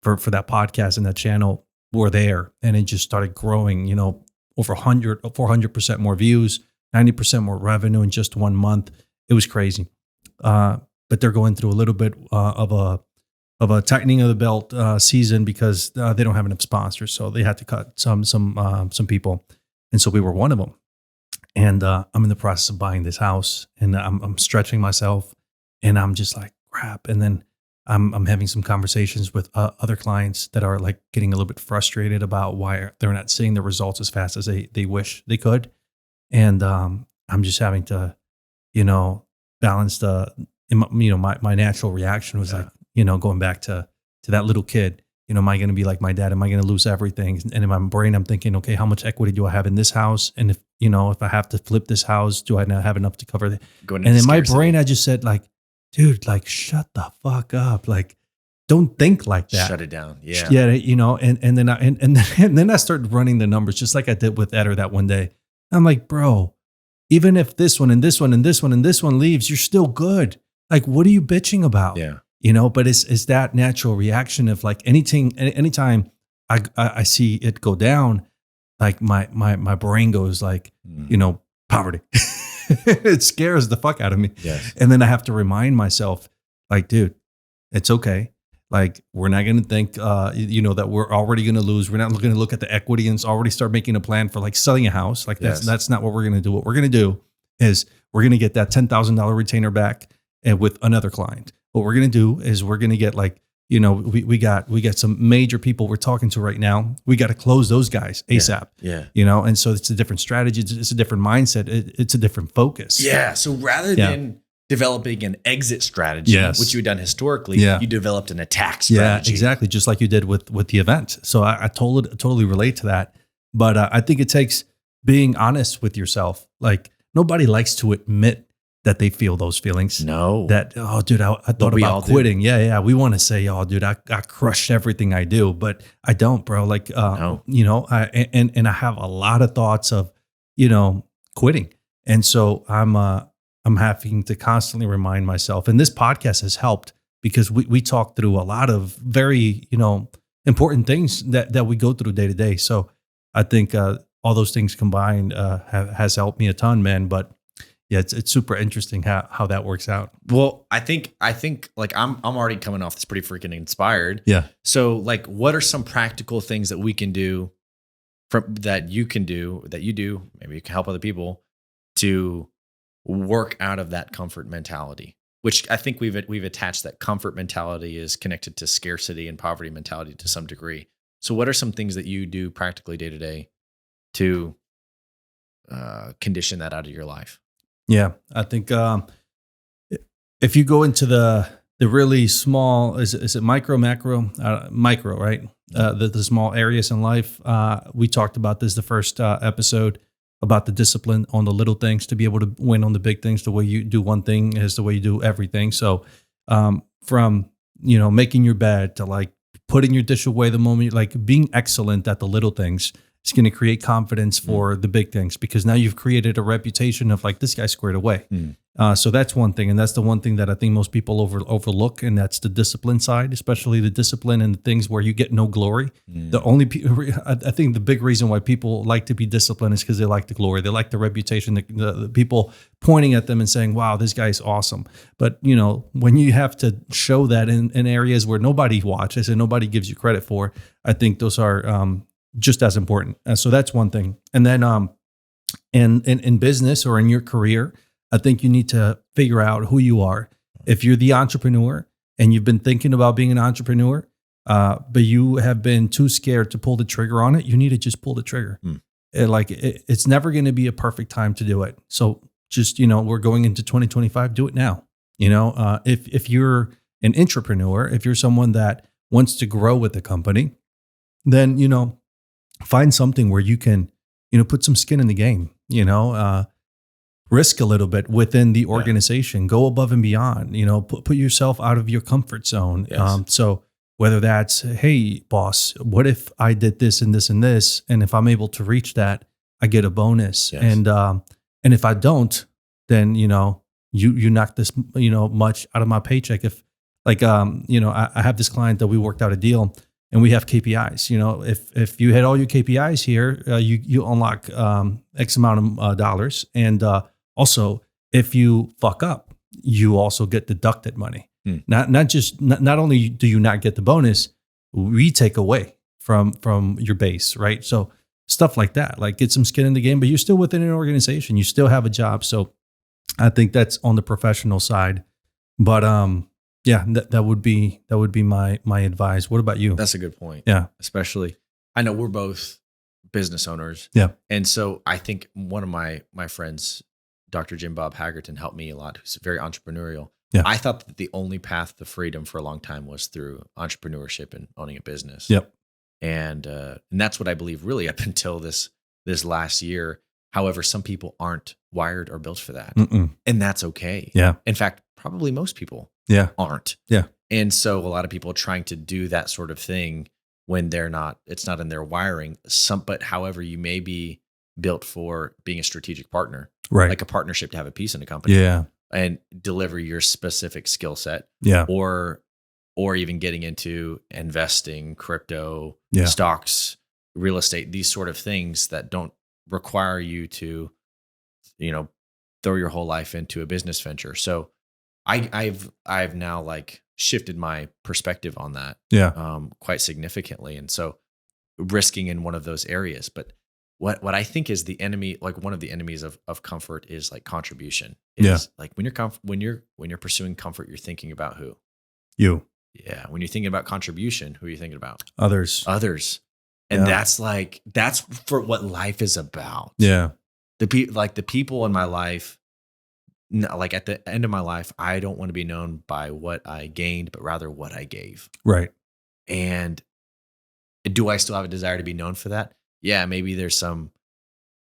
[SPEAKER 1] for that podcast, and that channel were there, and it just started growing. Over 400% more views, 90% more revenue in just 1 month. It was crazy. But they're going through a little bit of a tightening of the belt season, because they don't have enough sponsors, so they had to cut some people, and so we were one of them. And I'm in the process of buying this house, and I'm stretching myself, and I'm just like, crap. And then I'm having some conversations with other clients that are like getting a little bit frustrated about why they're not seeing the results as fast as they wish they could. And I'm just having to, balance my natural reaction was like, going back to that little kid. Am I going to be like my dad? Am I going to lose everything? And in my brain, I'm thinking, okay, how much equity do I have in this house? And if I have to flip this house, do I not have enough to cover it? And in my brain, I just said, like, dude, like, shut the fuck up. Like, don't think like that.
[SPEAKER 2] Shut it down. Yeah.
[SPEAKER 1] Yeah. And then I started running the numbers, just like I did with Eder that one day. I'm like, bro, even if this one and this one and this one and this one leaves, you're still good. Like, what are you bitching about?
[SPEAKER 2] Yeah.
[SPEAKER 1] But it's that natural reaction of like anytime I see it go down, like my brain goes like, poverty. It scares the fuck out of me.
[SPEAKER 2] Yes.
[SPEAKER 1] And then I have to remind myself, like, dude, it's okay. Like, we're not going to think, that we're already going to lose. We're not going to look at the equity and already start making a plan for like selling a house. Like that's not what we're going to do. What we're going to do is we're going to get that $10,000 retainer back and with another client. What we're going to do is we're going to get like, we got some major people we're talking to right now. We got to close those guys ASAP.
[SPEAKER 2] Yeah.
[SPEAKER 1] And so it's a different strategy. It's a different mindset. It's a different focus.
[SPEAKER 2] Yeah. So rather than developing an exit strategy,
[SPEAKER 1] Yes.
[SPEAKER 2] which you had done historically,
[SPEAKER 1] Yeah.
[SPEAKER 2] you developed an attack
[SPEAKER 1] Yeah,
[SPEAKER 2] strategy.
[SPEAKER 1] exactly. Just like you did with the event. So I totally relate to that. But I think it takes being honest with yourself. Like, nobody likes to admit that they feel those feelings.
[SPEAKER 2] No.
[SPEAKER 1] That, oh, dude, I thought
[SPEAKER 2] we all
[SPEAKER 1] about
[SPEAKER 2] do.
[SPEAKER 1] quitting. Yeah. We want to say, oh, dude, I crushed everything I do, but I don't, bro. Like,
[SPEAKER 2] No.
[SPEAKER 1] you know, I have a lot of thoughts of, you know, quitting. And so I'm having to constantly remind myself, and this podcast has helped because we talk through a lot of very, you know, important things that we go through day to day. So I think all those things combined has helped me a ton, man. But yeah, it's super interesting how that works out.
[SPEAKER 2] Well, I think like I'm already coming off this pretty freaking inspired.
[SPEAKER 1] Yeah.
[SPEAKER 2] So like, what are some practical things that we can do that you do, maybe you can help other people to work out of that comfort mentality, which I think we've attached that comfort mentality is connected to scarcity and poverty mentality to some degree. So what are some things that you do practically day to day to condition that out of your life?
[SPEAKER 1] Yeah, I think if you go into the really small, is it micro, macro, micro, right? The small areas in life. We talked about this the first episode about the discipline on the little things to be able to win on the big things. The way you do one thing is the way you do everything. So from, you know, making your bed to like putting your dish away the moment, like being excellent at the little things, it's going to create confidence for the big things because now you've created a reputation of like, this guy squared away. So that's one thing. And that's the one thing that I think most people overlook. And that's the discipline side, especially the discipline and the things where you get no glory. The only, I think the big reason why people like to be disciplined is because they like the glory. They like the reputation, the people pointing at them and saying, wow, this guy's awesome. But, you know, when you have to show that in areas where nobody watches and nobody gives you credit for, I think those are just as important. So that's one thing. And then in business or in your career, I think you need to figure out who you are. If you're the entrepreneur and you've been thinking about being an entrepreneur, but you have been too scared to pull the trigger on it, you need to just pull the trigger. It's never going to be a perfect time to do it. So just, you know, we're going into 2025, do it now. You know, if you're an entrepreneur, if you're someone that wants to grow with the company, then, you know, find something where you can, you know, put some skin in the game, you know, risk a little bit within the organization, go above and beyond, you know, put yourself out of your comfort zone.
[SPEAKER 2] Yes.
[SPEAKER 1] So whether that's, hey, boss, what if I did this and this and this? And if I'm able to reach that, I get a bonus.
[SPEAKER 2] Yes.
[SPEAKER 1] And if I don't, then, you know, you knock this, you know, much out of my paycheck. If like, you know, I have this client that we worked out a deal and we have KPIs, you know, if you hit all your KPIs here, you unlock X amount of dollars. And also, if you fuck up, you also get deducted money. Not only do you not get the bonus, we take away from your base, right? So stuff like that, like get some skin in the game, but you're still within an organization. You still have a job. So I think that's on the professional side. But yeah, that would be my advice. What about you?
[SPEAKER 2] That's a good point.
[SPEAKER 1] Yeah.
[SPEAKER 2] Especially, I know we're both business owners.
[SPEAKER 1] Yeah.
[SPEAKER 2] And so I think one of my friends, Dr. Jim Bob Haggerton, helped me a lot, who's very entrepreneurial.
[SPEAKER 1] Yeah.
[SPEAKER 2] I thought that the only path to freedom for a long time was through entrepreneurship and owning a business.
[SPEAKER 1] Yep.
[SPEAKER 2] And that's what I believe really up until this last year. However, some people aren't wired or built for that. And that's okay.
[SPEAKER 1] Yeah.
[SPEAKER 2] In fact, probably most people aren't.
[SPEAKER 1] Yeah.
[SPEAKER 2] And so a lot of people are trying to do that sort of thing when it's not in their wiring. But however, you may be built for being a strategic partner,
[SPEAKER 1] Right.
[SPEAKER 2] like a partnership to have a piece in a company,
[SPEAKER 1] Yeah.
[SPEAKER 2] and deliver your specific skill set,
[SPEAKER 1] Yeah.
[SPEAKER 2] or even getting into investing, crypto,
[SPEAKER 1] Yeah.
[SPEAKER 2] stocks, real estate, these sort of things that don't require you to, you know, throw your whole life into a business venture. So I've now like shifted my perspective on that quite significantly. And so risking in one of those areas. But what I think is the enemy, like one of the enemies of comfort is like contribution. Is like when you're pursuing comfort, you're thinking about who?
[SPEAKER 1] You.
[SPEAKER 2] Yeah. When you're thinking about contribution, who are you thinking about?
[SPEAKER 1] Others.
[SPEAKER 2] And that's for what life is about.
[SPEAKER 1] Yeah.
[SPEAKER 2] The people in my life, like at the end of my life, I don't want to be known by what I gained, but rather what I gave.
[SPEAKER 1] Right.
[SPEAKER 2] And do I still have a desire to be known for that? Yeah, maybe there's some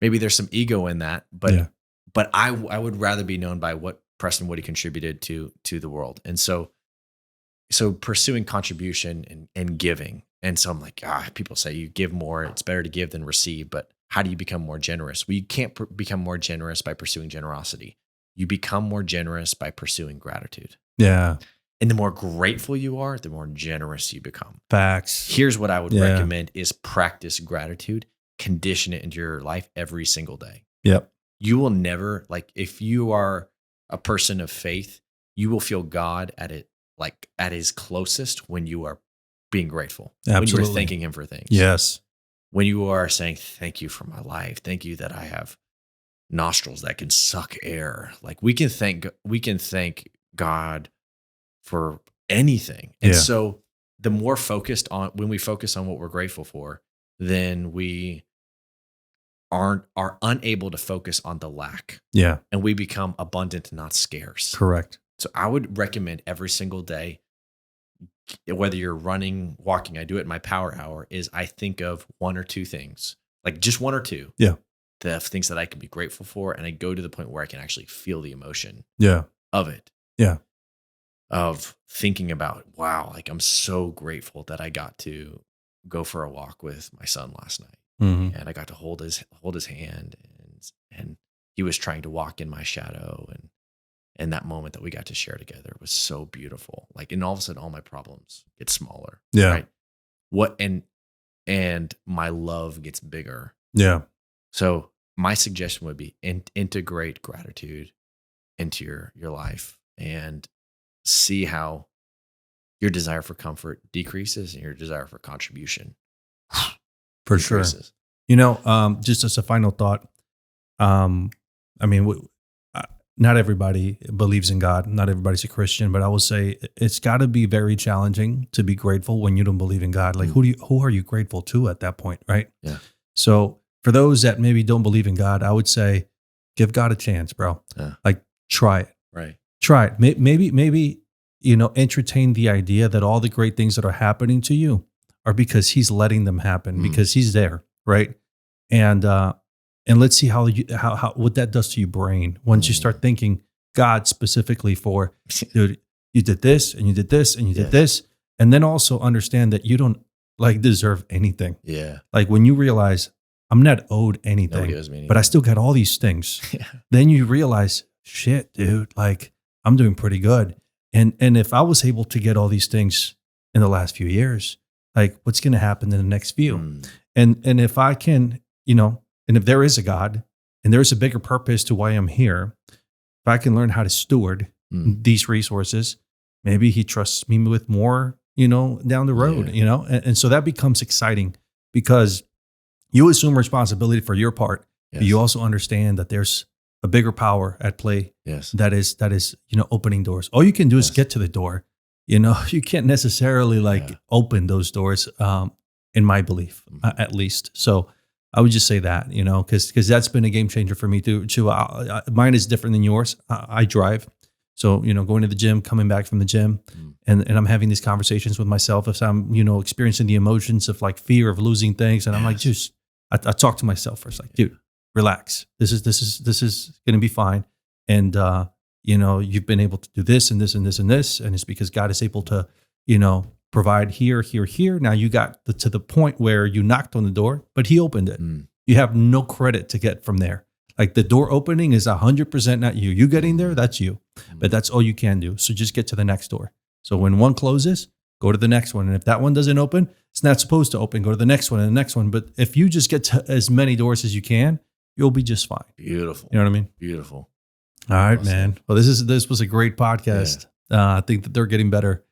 [SPEAKER 2] ego in that, but I would rather be known by what Preston, what he contributed to the world. And so pursuing contribution and giving. And so I'm like, people say you give more, it's better to give than receive, but how do you become more generous? Well, you can't become more generous by pursuing generosity. You become more generous by pursuing gratitude.
[SPEAKER 1] Yeah.
[SPEAKER 2] And the more grateful you are, the more generous you become.
[SPEAKER 1] Facts.
[SPEAKER 2] Here's what I would recommend is practice gratitude, condition it into your life every single day.
[SPEAKER 1] Yep.
[SPEAKER 2] You will never, like, if you are a person of faith, you will feel God at his closest when you are being grateful.
[SPEAKER 1] Absolutely.
[SPEAKER 2] When you are thanking him for things.
[SPEAKER 1] Yes.
[SPEAKER 2] When you are saying, thank you for my life. Thank you that I have nostrils that can suck air. Like we can thank God for anything. And so the more when we focus on what we're grateful for, then we are unable to focus on the lack.
[SPEAKER 1] Yeah.
[SPEAKER 2] And we become abundant, not scarce.
[SPEAKER 1] Correct.
[SPEAKER 2] So I would recommend every single day, whether you're running, walking, I do it in my power hour, is I think of one or two things, like just one or two.
[SPEAKER 1] Yeah.
[SPEAKER 2] The things that I can be grateful for. And I go to the point where I can actually feel the emotion of it.
[SPEAKER 1] Yeah.
[SPEAKER 2] Of thinking about, wow, like I'm so grateful that I got to go for a walk with my son last night.
[SPEAKER 1] Mm-hmm.
[SPEAKER 2] And I got to hold his hand and he was trying to walk in my shadow. And that moment that we got to share together was so beautiful. Like, and all of a sudden all my problems get smaller.
[SPEAKER 1] Yeah.
[SPEAKER 2] Right. And my love gets bigger.
[SPEAKER 1] Yeah.
[SPEAKER 2] So my suggestion would be integrate gratitude into your life and see how your desire for comfort decreases and your desire for contribution
[SPEAKER 1] For
[SPEAKER 2] decreases.
[SPEAKER 1] sure. You know, just as a final thought, I mean, not everybody believes in God. Not everybody's a Christian, but I will say it's got to be very challenging to be grateful when you don't believe in God. Like, who are you grateful to at that point, right?
[SPEAKER 2] Yeah.
[SPEAKER 1] So for those that maybe don't believe in God, I would say, give God a chance, bro.
[SPEAKER 2] Yeah.
[SPEAKER 1] Like, try it.
[SPEAKER 2] Right.
[SPEAKER 1] Try it. Maybe, entertain the idea that all the great things that are happening to you are because he's letting them happen, because he's there, right? And let's see how what that does to your brain once you start thinking God specifically for, dude, you did this and you did this and you did this, and then also understand that you don't deserve anything.
[SPEAKER 2] Yeah. Like
[SPEAKER 1] when you realize I'm not owed anything, but I still got all these things. Yeah. Then you realize, shit, dude, like I'm doing pretty good. And if I was able to get all these things in the last few years, like what's going to happen in the next few? And if I can, and if there is a God and there's a bigger purpose to why I'm here, if I can learn how to steward these resources, maybe he trusts me with more, down the road, and so that becomes exciting because you assume responsibility for your part. Yes. But you also understand that there's a bigger power at play. Yes. That is, opening doors. All you can do is get to the door. You can't necessarily open those doors, in my belief, at least. So I would just say that, because that's been a game changer for me too. Mine is different than yours. I drive. So, going to the gym, coming back from the gym, and I'm having these conversations with myself as I'm, experiencing the emotions of fear of losing things. And I'm like, just, I talk to myself first, dude, relax. This is going to be fine. And, you've been able to do this and this and this and this. And it's because God is able to, provide here. Now you got to the point where you knocked on the door, but he opened it. You have no credit to get from there. Like the door opening is 100% not you. You getting there, that's you. But that's all you can do. So just get to the next door. So when one closes, go to the next one. And if that one doesn't open, it's not supposed to open. Go to the next one and the next one. But if you just get to as many doors as you can, you'll be just fine.
[SPEAKER 2] Beautiful.
[SPEAKER 1] You know what I mean?
[SPEAKER 2] Beautiful.
[SPEAKER 1] All right, man. Well, this was a great podcast. Yeah. I think that they're getting better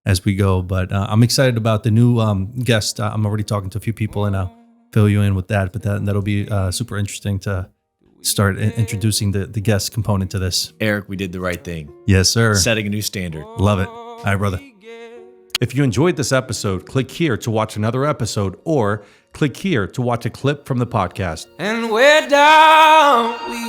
[SPEAKER 1] as we go. But I'm excited about the new guest. I'm already talking to a few people and I'll fill you in with that. But that'll be super interesting to start introducing the guest component to this.
[SPEAKER 2] Eric, we did the right thing.
[SPEAKER 1] Yes, sir.
[SPEAKER 2] Setting a new standard.
[SPEAKER 1] Love it. All right, brother. If you enjoyed this episode, click here to watch another episode or click here to watch a clip from the podcast.
[SPEAKER 3] And we're down, we